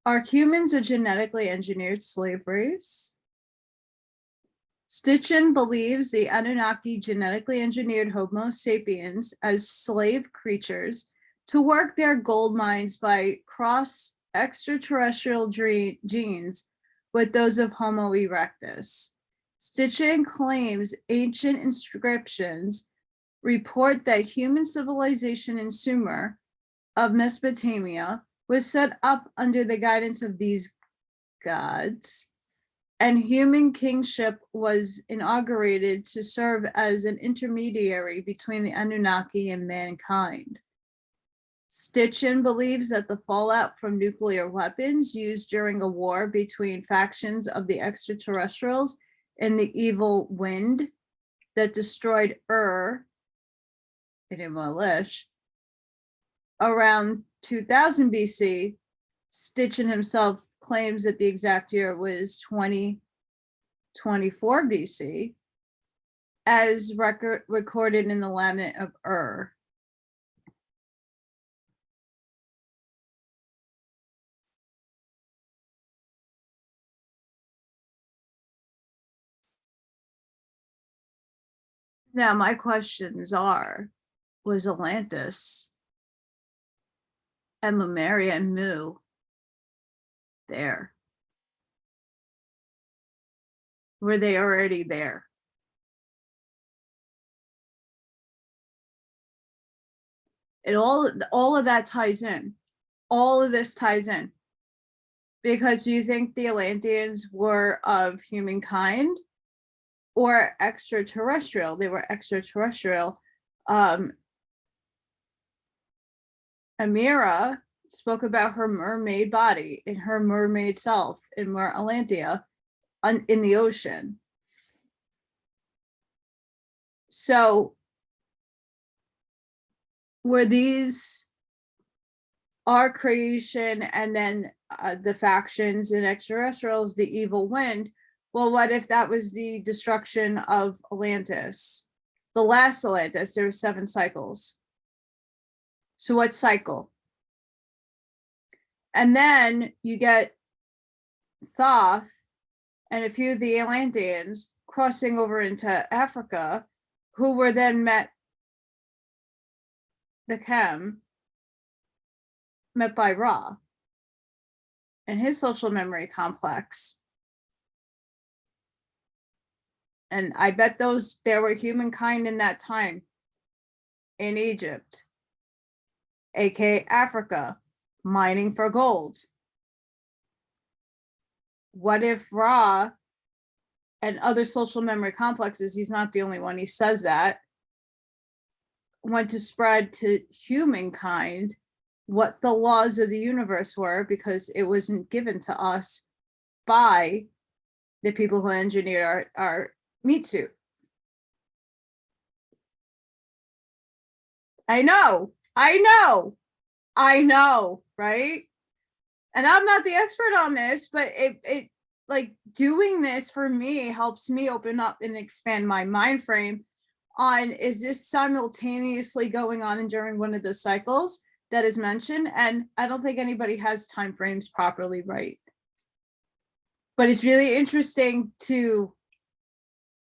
Are humans a genetically engineered slave race? Stitchin believes the Anunnaki genetically engineered Homo sapiens as slave creatures to work their gold mines by cross extraterrestrial genes with those of Homo erectus. Stitchin claims ancient inscriptions report that human civilization in Sumer of Mesopotamia was set up under the guidance of these gods, and human kingship was inaugurated to serve as an intermediary between the Anunnaki and mankind. Stitchin believes that the fallout from nuclear weapons used during a war between factions of the extraterrestrials and the evil wind that destroyed in English around 2000 BC, Stitchin himself claims that the exact year was 2024 BC, as recorded in the Lament of Now, my questions are, was Atlantis and Lemuria and Mu there? Were they already there? It all of that ties in. All of this ties in. Because you think the Atlanteans were of humankind or extraterrestrial? They were extraterrestrial. Amira spoke about her mermaid body and her mermaid self in Atlantia in the ocean. So were these our creation and then the factions and extraterrestrials, the evil wind? Well, what if that was the destruction of Atlantis? The last Atlantis, there were 7 cycles. So what cycle? And then you get Thoth and a few of the Atlanteans crossing over into Africa, who were then met by Ra and his social memory complex. And I bet there were humankind in that time in Egypt, aka Africa, mining for gold. What if Ra and other social memory complexes, he's not the only one, he says that, went to spread to humankind what the laws of the universe were, because it wasn't given to us by the people who engineered our meat suit. I know, right? And I'm not the expert on this, but it like doing this for me helps me open up and expand my mind frame on, is this simultaneously going on during one of the cycles that is mentioned? And I don't think anybody has time frames properly right. But it's really interesting to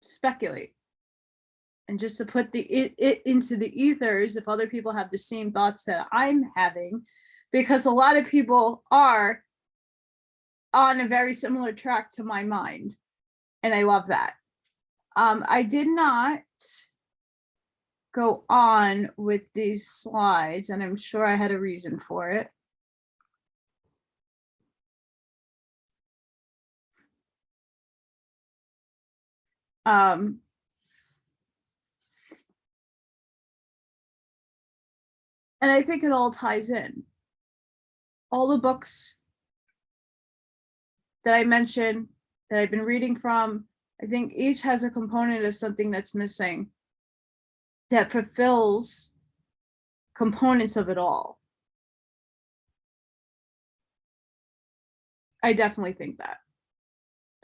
speculate and just to put it into the ethers if other people have the same thoughts that I'm having, because a lot of people are on a very similar track to my mind, and I love that. I did not go on with these slides, and I'm sure I had a reason for it. And I think it all ties in. All the books that I mentioned, that I've been reading from, I think each has a component of something that's missing that fulfills components of it all. I definitely think that.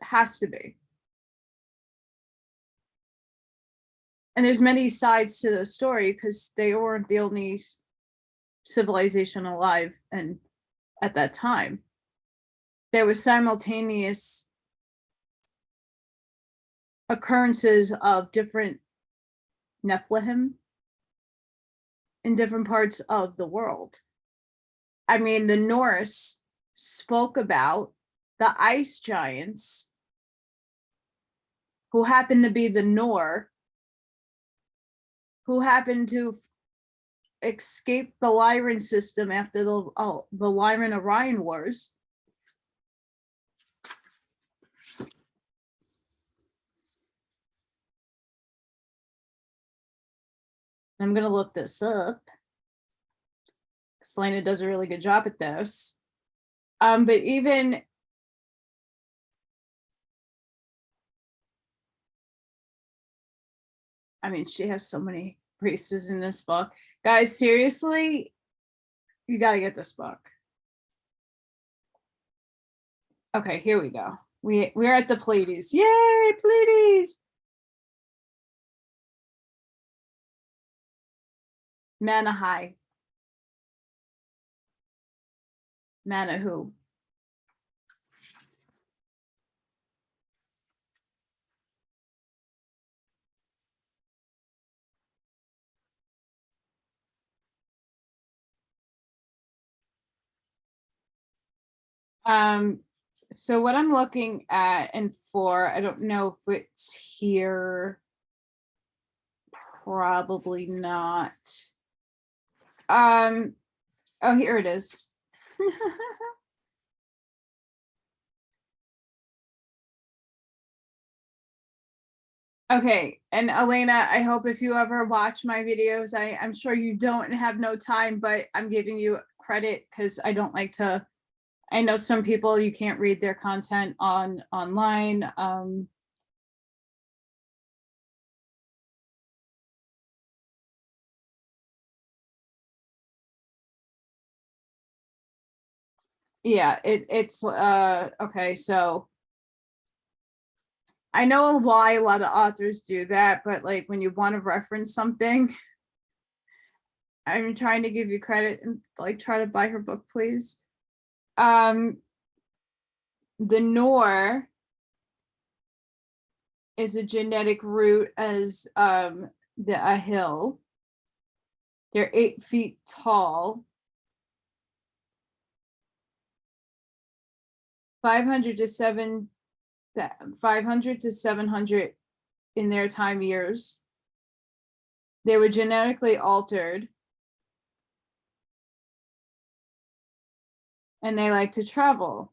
It has to be. And there's many sides to the story, because they weren't the only civilization alive and at that time. There was simultaneous occurrences of different Nephilim in different parts of the world. I mean, the Norse spoke about the ice giants who happened to be the Nor, who happened to escape the Lyran system after the Lyran-Orion Wars. I'm going to look this up. Elena does a really good job at this. But even I mean, she has so many races in this book. Guys, seriously, you got to get this book. Okay, here we go. We're at the Pleiades. Yay, Pleiades! Manahai. Manahu. So what I'm looking at and for, I don't know if it's here. Probably not. Oh, here it is. Okay, and Elena, I hope if you ever watch my videos, I'm sure you don't have no time, but I'm giving you credit because I don't like to. I know some people you can't read their content online. Yeah, it's okay, so I know why a lot of authors do that, but like when you want to reference something, I'm trying to give you credit and like try to buy her book, please. The Nor is a genetic root as a hill. They're 8 feet tall. 500 to 700 in their time years. They were genetically altered. And they like to travel.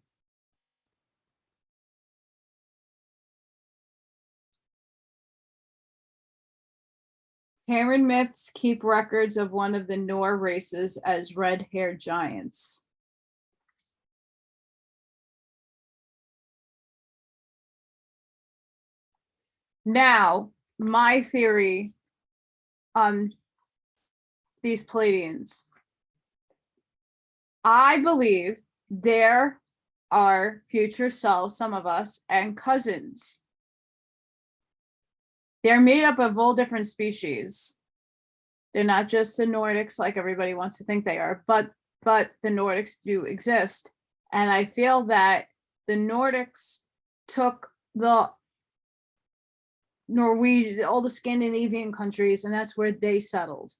Karen myths keep records of one of the Nor races as red-haired giants. Now, my theory on these Pleiadians. I believe there are future selves, some of us, and cousins. They're made up of all different species. They're not just the Nordics like everybody wants to think they are, but the Nordics do exist. And I feel that the Nordics took the Norwegian, all the Scandinavian countries, and that's where they settled.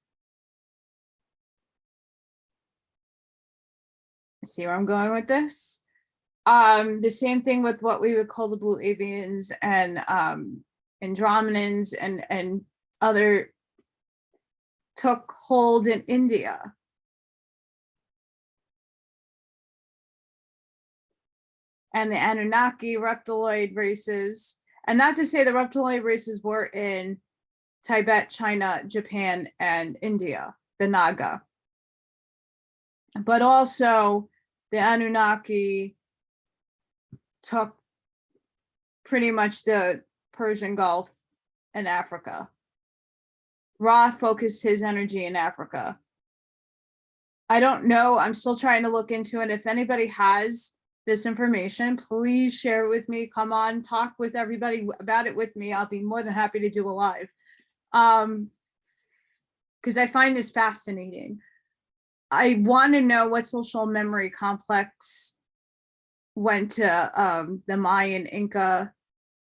See where I'm going with this? The same thing with what we would call the Blue Avians and Andromedans and other took hold in India. And the Anunnaki reptiloid races, and not to say the reptiloid races were in Tibet, China, Japan, and India, the Naga, but also the Anunnaki took pretty much the Persian Gulf and Africa. Ra focused his energy in Africa. I don't know. I'm still trying to look into it. If anybody has this information, please share it with me. Come on, talk with everybody about it with me. I'll be more than happy to do a live. Because I find this fascinating. I want to know what social memory complex went to the Mayan Inca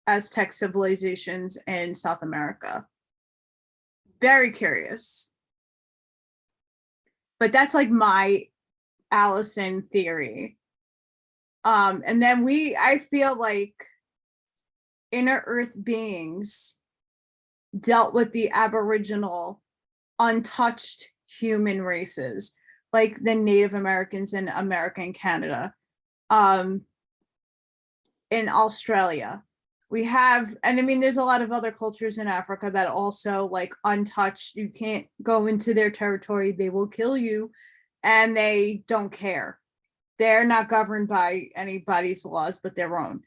Aztec civilizations in South America. Very curious. But that's like my Allison theory. And then I feel like inner earth beings dealt with the Aboriginal, untouched human races, like the Native Americans in America and Canada. In Australia, we have, and I mean, there's a lot of other cultures in Africa that also like untouched. You can't go into their territory, they will kill you, and they don't care. They're not governed by anybody's laws but their own.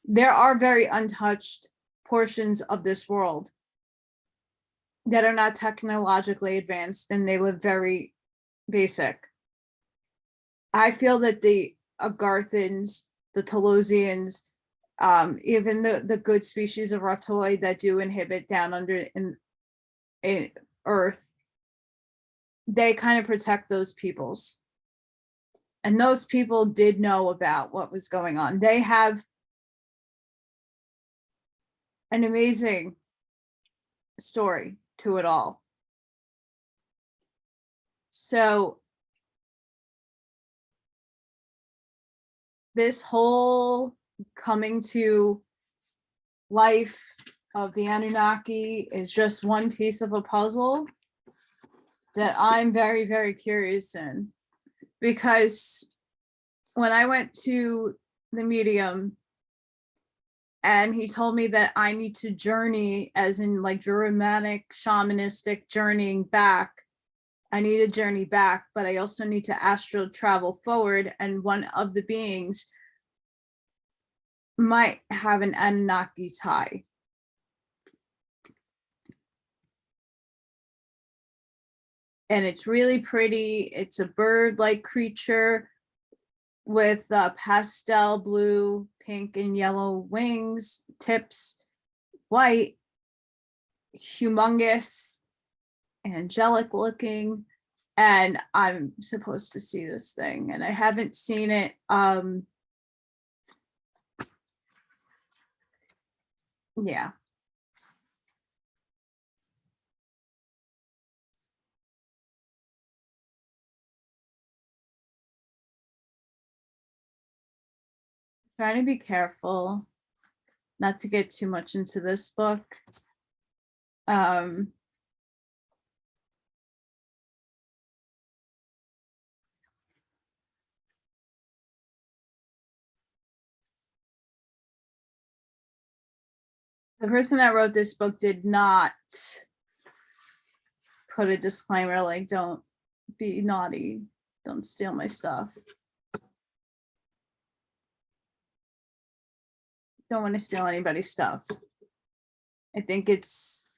There are very untouched portions of this world that are not technologically advanced, and they live very basic. I feel that the Agarthans, the Telosians, even the good species of reptiloid that do inhabit down under in Earth, they kind of protect those peoples. And those people did know about what was going on. They have an amazing story to it all. So this whole coming to life of the Anunnaki is just one piece of a puzzle that I'm very, very curious in. Because when I went to the medium and he told me that I need to journey, as in like Germanic, shamanistic journeying back, I need a journey back, but I also need to astral travel forward, and one of the beings might have an Anunnaki tie. And it's really pretty. It's a bird-like creature with pastel blue, pink, and yellow wings, tips, white, humongous, angelic looking. And I'm supposed to see this thing, and I haven't seen it. Yeah. Trying to be careful not to get too much into this book. The person that wrote this book did not put a disclaimer like, don't be naughty, don't steal my stuff. Don't want to steal anybody's stuff. I think it's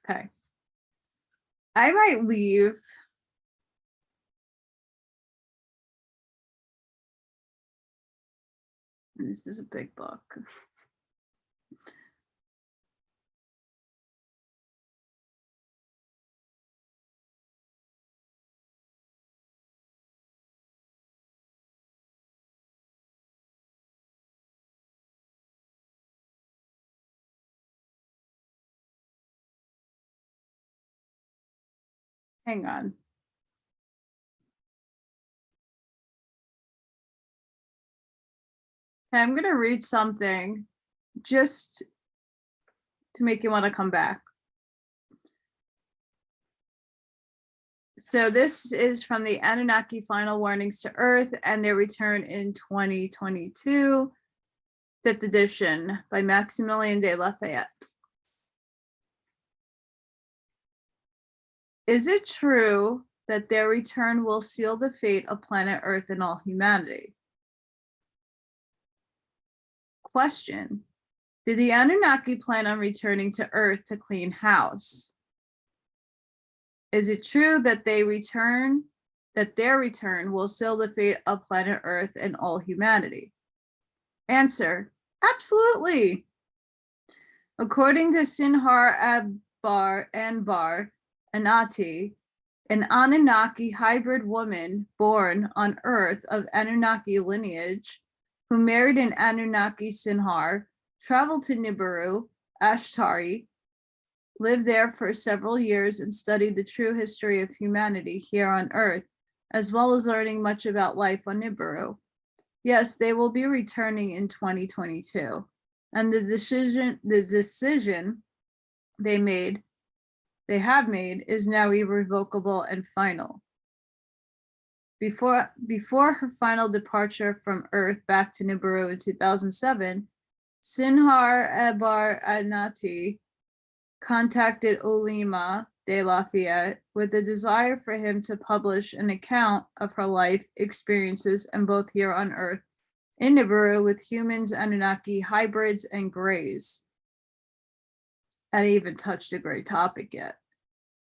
okay. I might leave. This is a big book. Hang on. Okay, I'm gonna read something just to make you want to come back. So this is from the Anunnaki Final Warnings to Earth and Their Return in 2022, 5th edition by Maximillien de Layfayette. Is it true that their return will seal the fate of planet Earth and all humanity? Question: did the Anunnaki plan on returning to Earth to clean house? Is it true that their return will seal the fate of planet Earth and all humanity? Answer: absolutely. According to Sinhar Abbar Anbar Anati, an Anunnaki hybrid woman born on Earth of Anunnaki lineage, who married an Anunnaki Sinhar, traveled to Nibiru, Ashtari, lived there for several years and studied the true history of humanity here on Earth, as well as learning much about life on Nibiru. Yes, they will be returning in 2022. And the decision they have made is now irrevocable and final. Before her final departure from Earth back to Nibiru in 2007, Sinhar Ebar Anati contacted Ulima de Layfayette with a desire for him to publish an account of her life experiences and both here on Earth in Nibiru with humans, Anunnaki, hybrids, and greys. I didn't even touch the gray topic yet.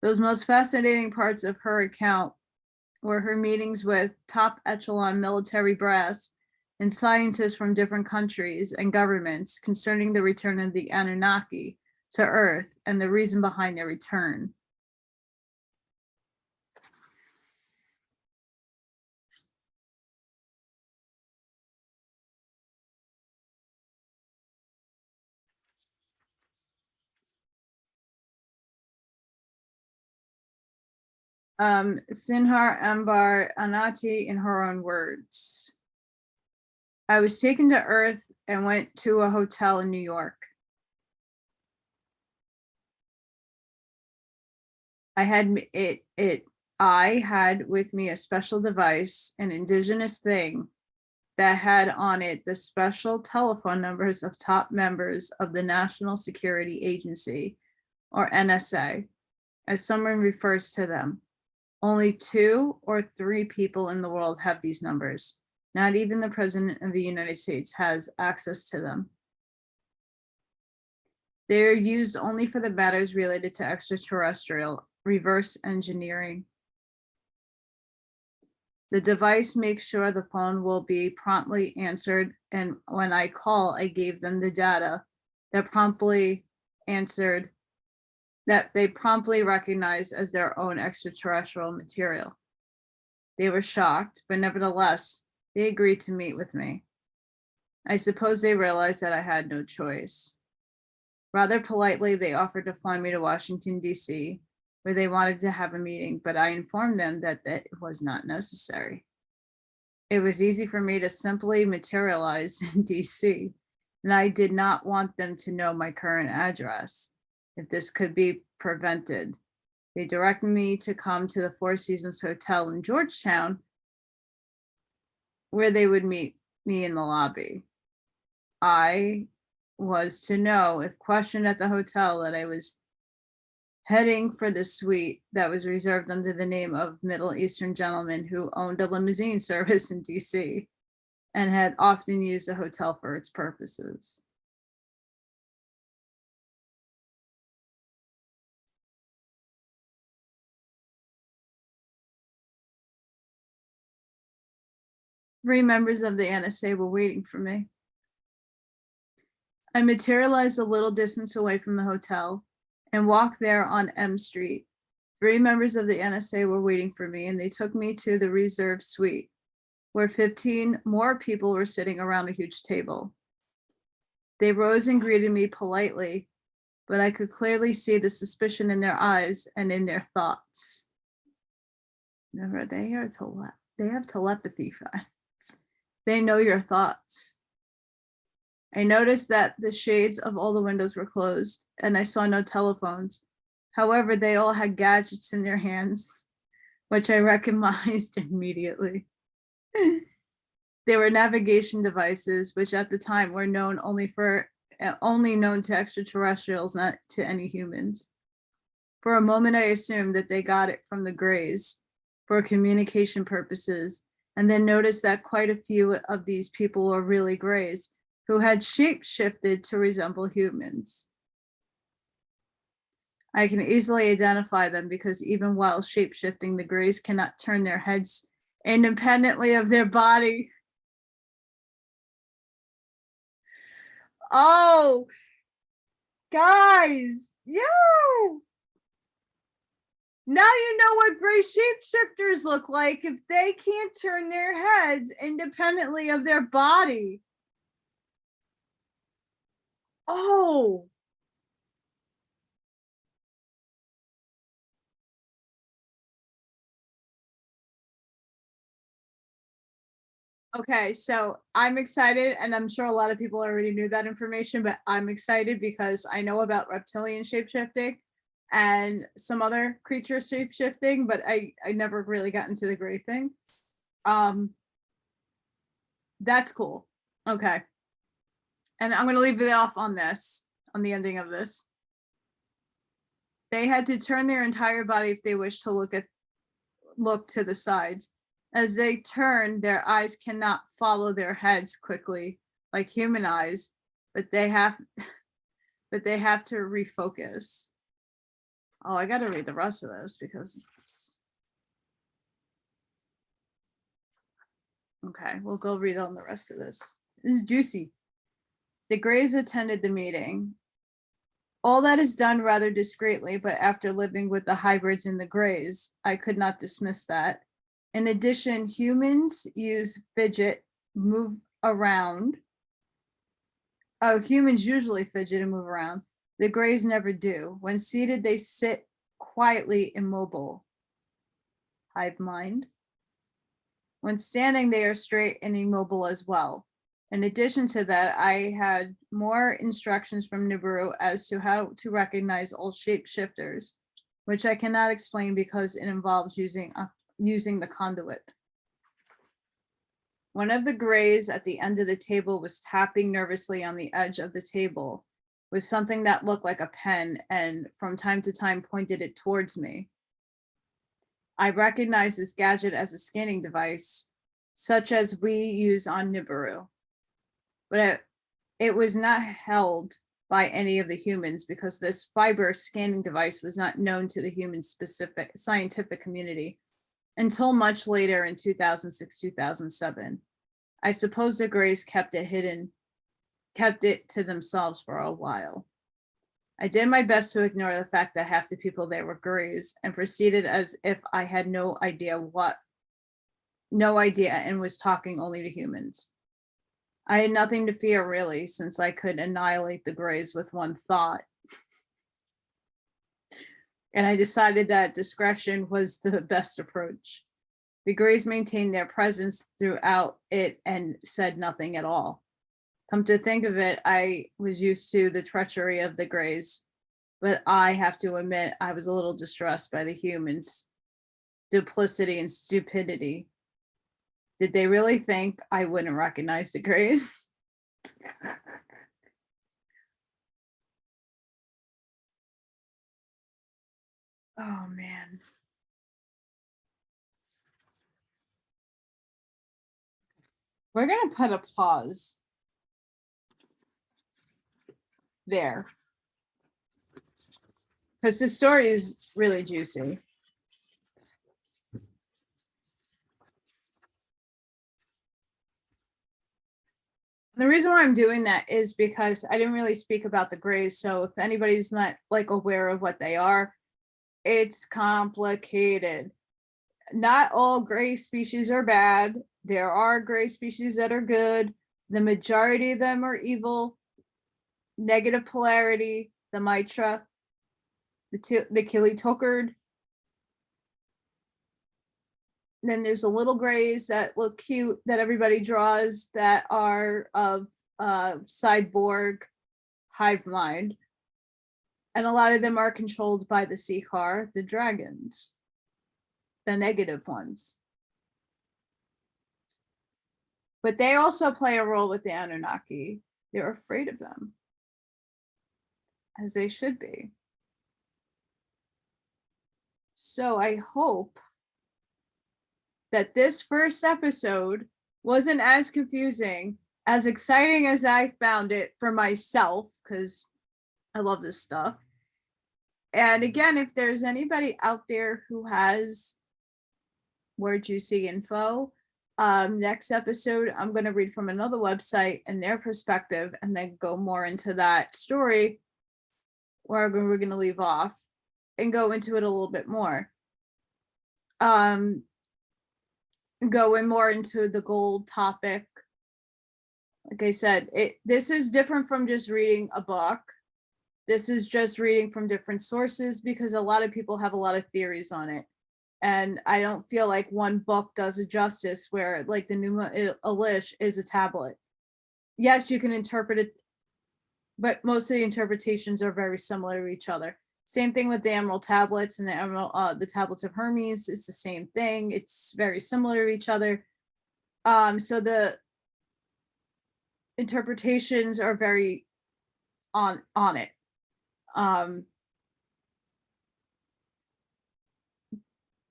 Those most fascinating parts of her account were her meetings with top echelon military brass and scientists from different countries and governments concerning the return of the Anunnaki to Earth and the reason behind their return. Sinhar Ambar Anati in her own words. I was taken to Earth and went to a hotel in New York. I had with me a special device, an indigenous thing that had on it the special telephone numbers of top members of the National Security Agency, or NSA, as someone refers to them. Only 2 or 3 people in the world have these numbers. Not even the President of the United States has access to them. They are used only for the matters related to extraterrestrial reverse engineering. The device makes sure the phone will be promptly answered, and when I call, I gave them the data that promptly answered, that they promptly recognized as their own extraterrestrial material. They were shocked, but nevertheless, they agreed to meet with me. I suppose they realized that I had no choice. Rather politely, they offered to fly me to Washington, D.C., where they wanted to have a meeting, but I informed them that it was not necessary. It was easy for me to simply materialize in D.C., and I did not want them to know my current address. If this could be prevented, they directed me to come to the Four Seasons Hotel in Georgetown, where they would meet me in the lobby. I was to know, if questioned at the hotel, that I was heading for the suite that was reserved under the name of Middle Eastern gentleman who owned a limousine service in DC and had often used the hotel for its purposes. Three members of the NSA were waiting for me. I materialized a little distance away from the hotel and walked there on M Street. Three members of the NSA were waiting for me, and they took me to the reserved suite, where 15 more people were sitting around a huge table. They rose and greeted me politely, but I could clearly see the suspicion in their eyes and in their thoughts. Remember, they have telepathy. They know your thoughts. I noticed that the shades of all the windows were closed, and I saw no telephones. However, they all had gadgets in their hands, which I recognized immediately. They were navigation devices, which at the time were known only known to extraterrestrials, not to any humans. For a moment, I assumed that they got it from the Greys for communication purposes, and then noticed that quite a few of these people were really Greys who had shape-shifted to resemble humans. I can easily identify them because even while shape-shifting, the Greys cannot turn their heads independently of their body. Oh, Guys, yo! Now you know what gray shapeshifters look like if they can't turn their heads independently of their body. Oh. Okay, so I'm excited, and I'm sure a lot of people already knew that information, but I'm excited because I know about reptilian shapeshifting and some other creature shapeshifting, but I never really got into the gray thing. That's cool. Okay. And I'm going to leave it off on this, on the ending of this. They had to turn their entire body if they wished to look to the sides. As they turn, their eyes cannot follow their heads quickly like human eyes, but they have to refocus. Oh, I got to read the rest of this because okay, we'll go read on the rest of this. This is juicy. The Greys attended the meeting. All that is done rather discreetly, but after living with the hybrids and the Greys, I could not dismiss that. In addition, humans use fidget, move around. Oh, humans usually fidget and move around. The Greys never do. When seated, they sit quietly immobile. Hive mind. When standing, they are straight and immobile as well. In addition to that, I had more instructions from Nibiru as to how to recognize all shapeshifters, which I cannot explain because it involves using the conduit. One of the Greys at the end of the table was tapping nervously on the edge of the table with something that looked like a pen and from time to time pointed it towards me. I recognized this gadget as a scanning device, such as we use on Nibiru. But it was not held by any of the humans because this fiber scanning device was not known to the human specific scientific community until much later in 2006, 2007. I suppose the Greys kept it to themselves for a while. I did my best to ignore the fact that half the people there were Greys and proceeded as if I had no idea and was talking only to humans. I had nothing to fear really, since I could annihilate the Greys with one thought. And I decided that discretion was the best approach. The Greys maintained their presence throughout it and said nothing at all. Come to think of it, I was used to the treachery of the Greys, but I have to admit I was a little distressed by the humans' duplicity and stupidity. Did they really think I wouldn't recognize the Greys? Oh, man. We're going to put a pause there because the story is really juicy. The reason why I'm doing that is because I didn't really speak about the Greys. So if anybody's not like aware of what they are, it's complicated. Not all Grey species are bad. There are Grey species that are good. The majority of them are evil. Negative polarity, the Mitra, the Killy-Tokard. Then there's the little Greys that look cute that everybody draws that are of cyborg hive mind. And a lot of them are controlled by the Seahar, the dragons, the negative ones. But they also play a role with the Anunnaki. They're afraid of them, as they should be. So I hope that this first episode wasn't as confusing, as exciting as I found it for myself, because I love this stuff. And again, if there's anybody out there who has more juicy info, next episode, I'm going to read from another website and their perspective and then go more into that story where we're going to leave off and go into it a little bit more. Go in more into the gold topic. Like I said, this is different from just reading a book. This is just reading from different sources because a lot of people have a lot of theories on it. And I don't feel like one book does it justice, where like the Enuma Elish is a tablet. Yes, you can interpret it, but most of the interpretations are very similar to each other. Same thing with the Emerald tablets and the tablets of Hermes. It's the same thing. It's very similar to each other. So the interpretations are very on it.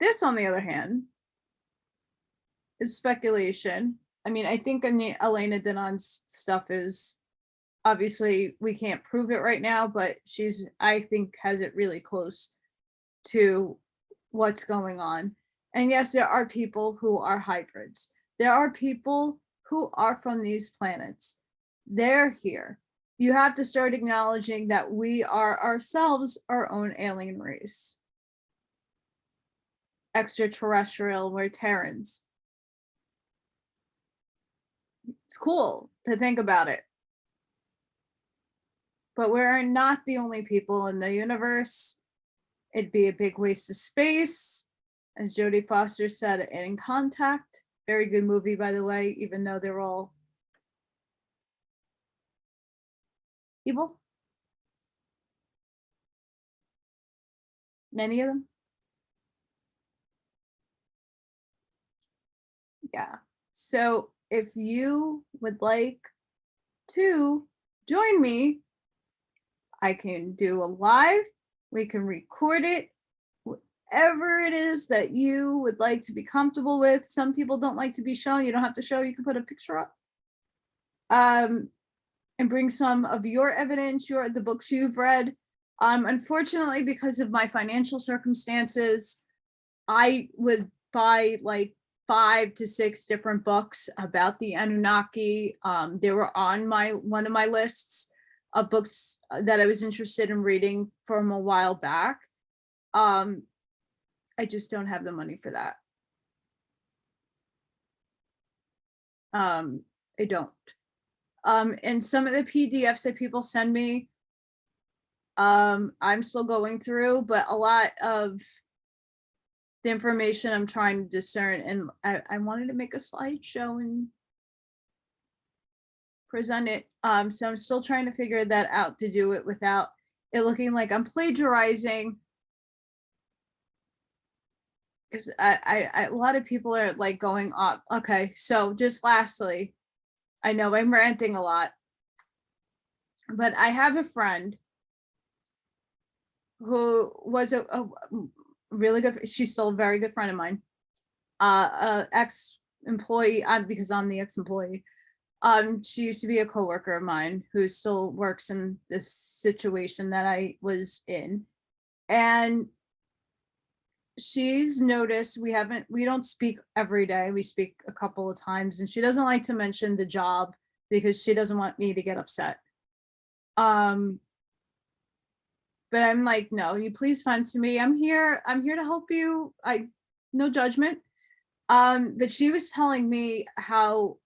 This, on the other hand, is speculation. I mean, I think Elena Danaan's stuff is, obviously we can't prove it right now, but she's, I think, has it really close to what's going on. And yes, there are people who are hybrids. There are people who are from these planets. They're here. You have to start acknowledging that we are ourselves our own alien race. Extraterrestrial, we're Terrans. It's cool to think about it. But we're not the only people in the universe. It'd be a big waste of space. As Jodie Foster said in Contact. Very good movie, by the way, even though they're all evil. Many of them. Yeah. So if you would like to join me, I can do a live. We can record it. Whatever it is that you would like to be comfortable with. Some people don't like to be shown. You don't have to show. You can put a picture up. And bring some of your evidence, the books you've read. Unfortunately, because of my financial circumstances, I would buy like 5 to 6 different books about the Anunnaki. They were on one of my lists of books that I was interested in reading from a while back. I just don't have the money for that. I don't. And some of the PDFs that people send me, I'm still going through, but a lot of the information I'm trying to discern, and I wanted to make a slideshow and present it. So I'm still trying to figure that out, to do it without it looking like I'm plagiarizing. Because a lot of people are like going up. Okay, so just lastly, I know I'm ranting a lot, but I have a friend who was a really good, she's still a very good friend of mine, ex-employee, because I'm the ex-employee. She used to be a coworker of mine who still works in this situation that I was in. And she's noticed we don't speak every day. We speak a couple of times, and she doesn't like to mention the job because she doesn't want me to get upset. But I'm like, no, you please find to me. I'm here to help you. No judgment. But she was telling me how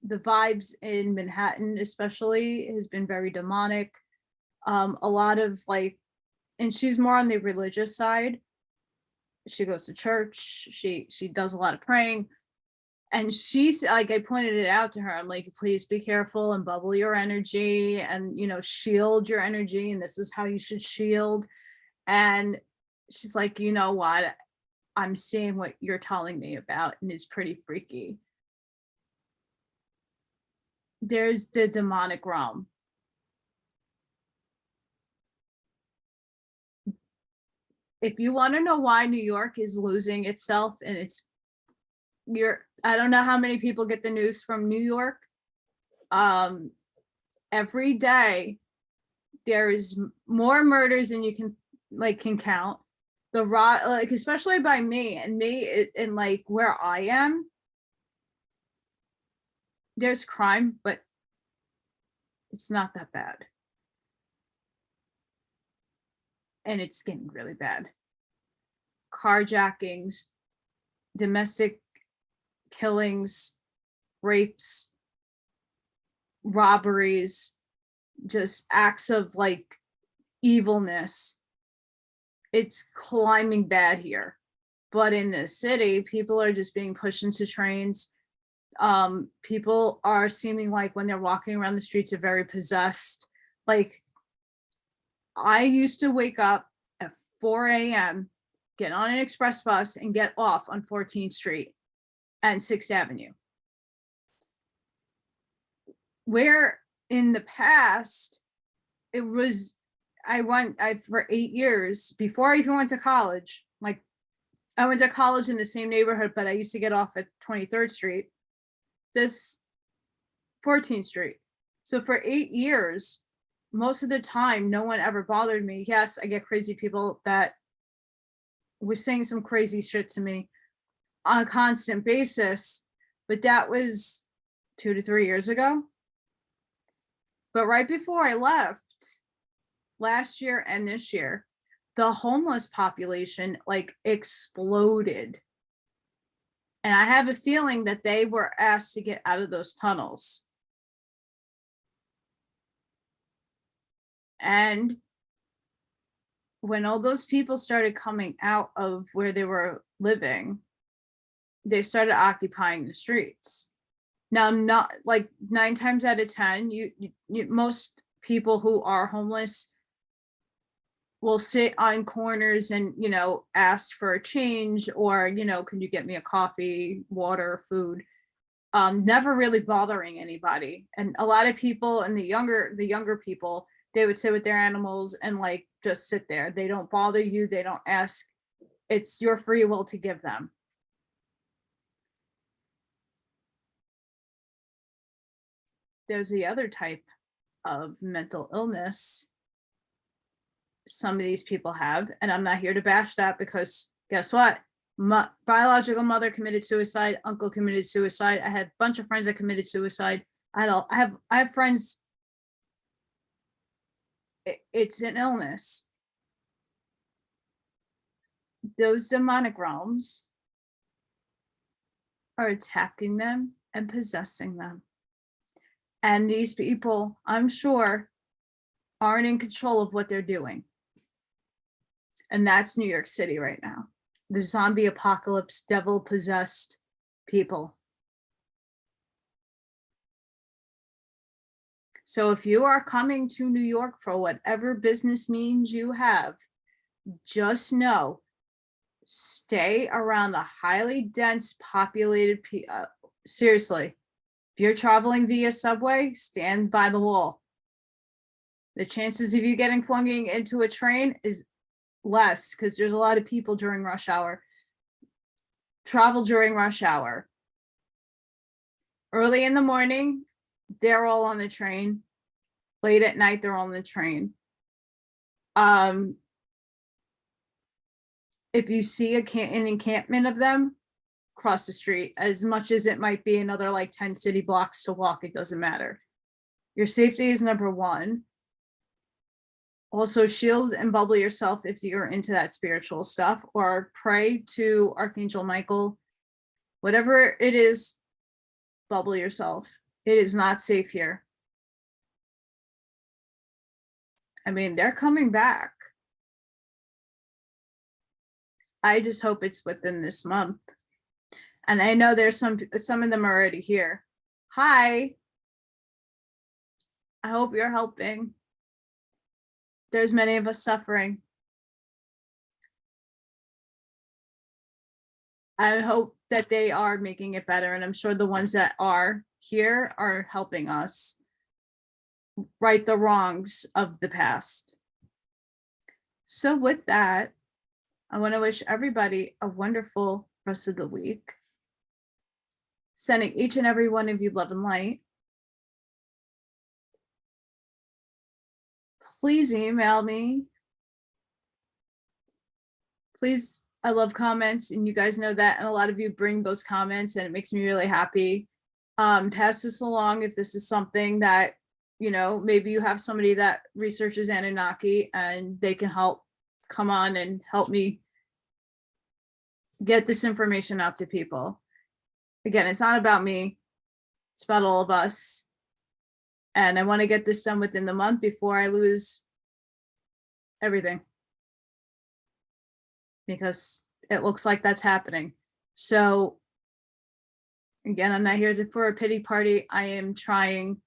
the vibes in Manhattan especially has been very demonic. A lot of like, and she's more on the religious side. She goes to church, she does a lot of praying. And she's like, I pointed it out to her. I'm like, please be careful and bubble your energy and, shield your energy. And this is how you should shield. And she's like, you know what? I'm seeing what you're telling me about, and it's pretty freaky. There's the demonic realm. If you want to know why New York is losing itself, and I don't know how many people get the news from New York. Every day there is more murders than you can count. Like, especially by me and like where I am, there's crime, but it's not that bad. and it's getting really bad. Carjackings, domestic killings, rapes, robberies, just acts of like evilness. It's climbing bad here. But in the city, people are just being pushed into trains. People are seeming like when they're walking around the streets are very possessed. Like, I used to wake up at 4 a.m., get on an express bus, and get off on 14th Street and 6th Avenue. Where in the past, it was, I for 8 years, before I even went to college, like, I went to college in the same neighborhood, but I used to get off at 23rd Street, this 14th Street. So for 8 years, most of the time, no one ever bothered me. Yes, I get crazy people that was saying some crazy shit to me on a constant basis, but that was 2 to 3 years ago. But right before I left, last year and this year, the homeless population like exploded. And I have a feeling that they were asked to get out of those tunnels. And when all those people started coming out of where they were living, they started occupying the streets. Now, not like 9 times out of 10, most people who are homeless will sit on corners and, ask for a change, or, can you get me a coffee, water, food? Never really bothering anybody. And a lot of people, and the younger people, they would sit with their animals and like just sit there. They don't bother you. They don't ask. It's your free will to give them. There's the other type of mental illness some of these people have, and I'm not here to bash that, because guess what? My biological mother committed suicide, uncle committed suicide. I had a bunch of friends that committed suicide. I have friends. It's an illness. Those demonic realms are attacking them and possessing them. And these people, I'm sure, aren't in control of what they're doing. And that's New York City right now. The zombie apocalypse, devil possessed people. So if you are coming to New York for whatever business means you have, just know, stay around the highly dense populated seriously, if you're traveling via subway, stand by the wall. The chances of you getting flung into a train is less, because there's a lot of people during rush hour. Travel during rush hour. Early in the morning, they're all on the train. Late at night, they're on the train. If you see an encampment of them, cross the street. As much as it might be another like 10 city blocks to walk, it doesn't matter. Your safety is number one. Also, shield and bubble yourself if you're into that spiritual stuff, or pray to Archangel Michael. Whatever it is, bubble yourself. It is not safe here. I mean, they're coming back. I just hope it's within this month. And I know there's some of them are already here. Hi. I hope you're helping. There's many of us suffering. I hope that they are making it better, and I'm sure the ones that are here are helping us right the wrongs of the past. So with that, I want to wish everybody a wonderful rest of the week. Sending each and every one of you love and light. Please email me. Please, I love comments, and you guys know that, and a lot of you bring those comments, and it makes me really happy. Pass this along if this is something that, maybe you have somebody that researches Anunnaki and they can help come on and help me get this information out to people. Again, it's not about me. It's about all of us. And I want to get this done within the month before I lose everything. Because it looks like that's happening. So again, I'm not here for a pity party. I am trying,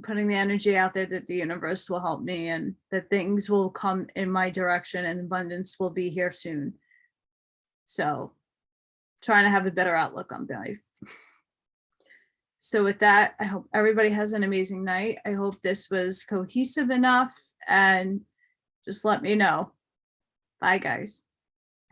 putting the energy out there that the universe will help me and that things will come in my direction and abundance will be here soon. So trying to have a better outlook on life. So with that, I hope everybody has an amazing night. I hope this was cohesive enough, and just let me know. Bye, guys.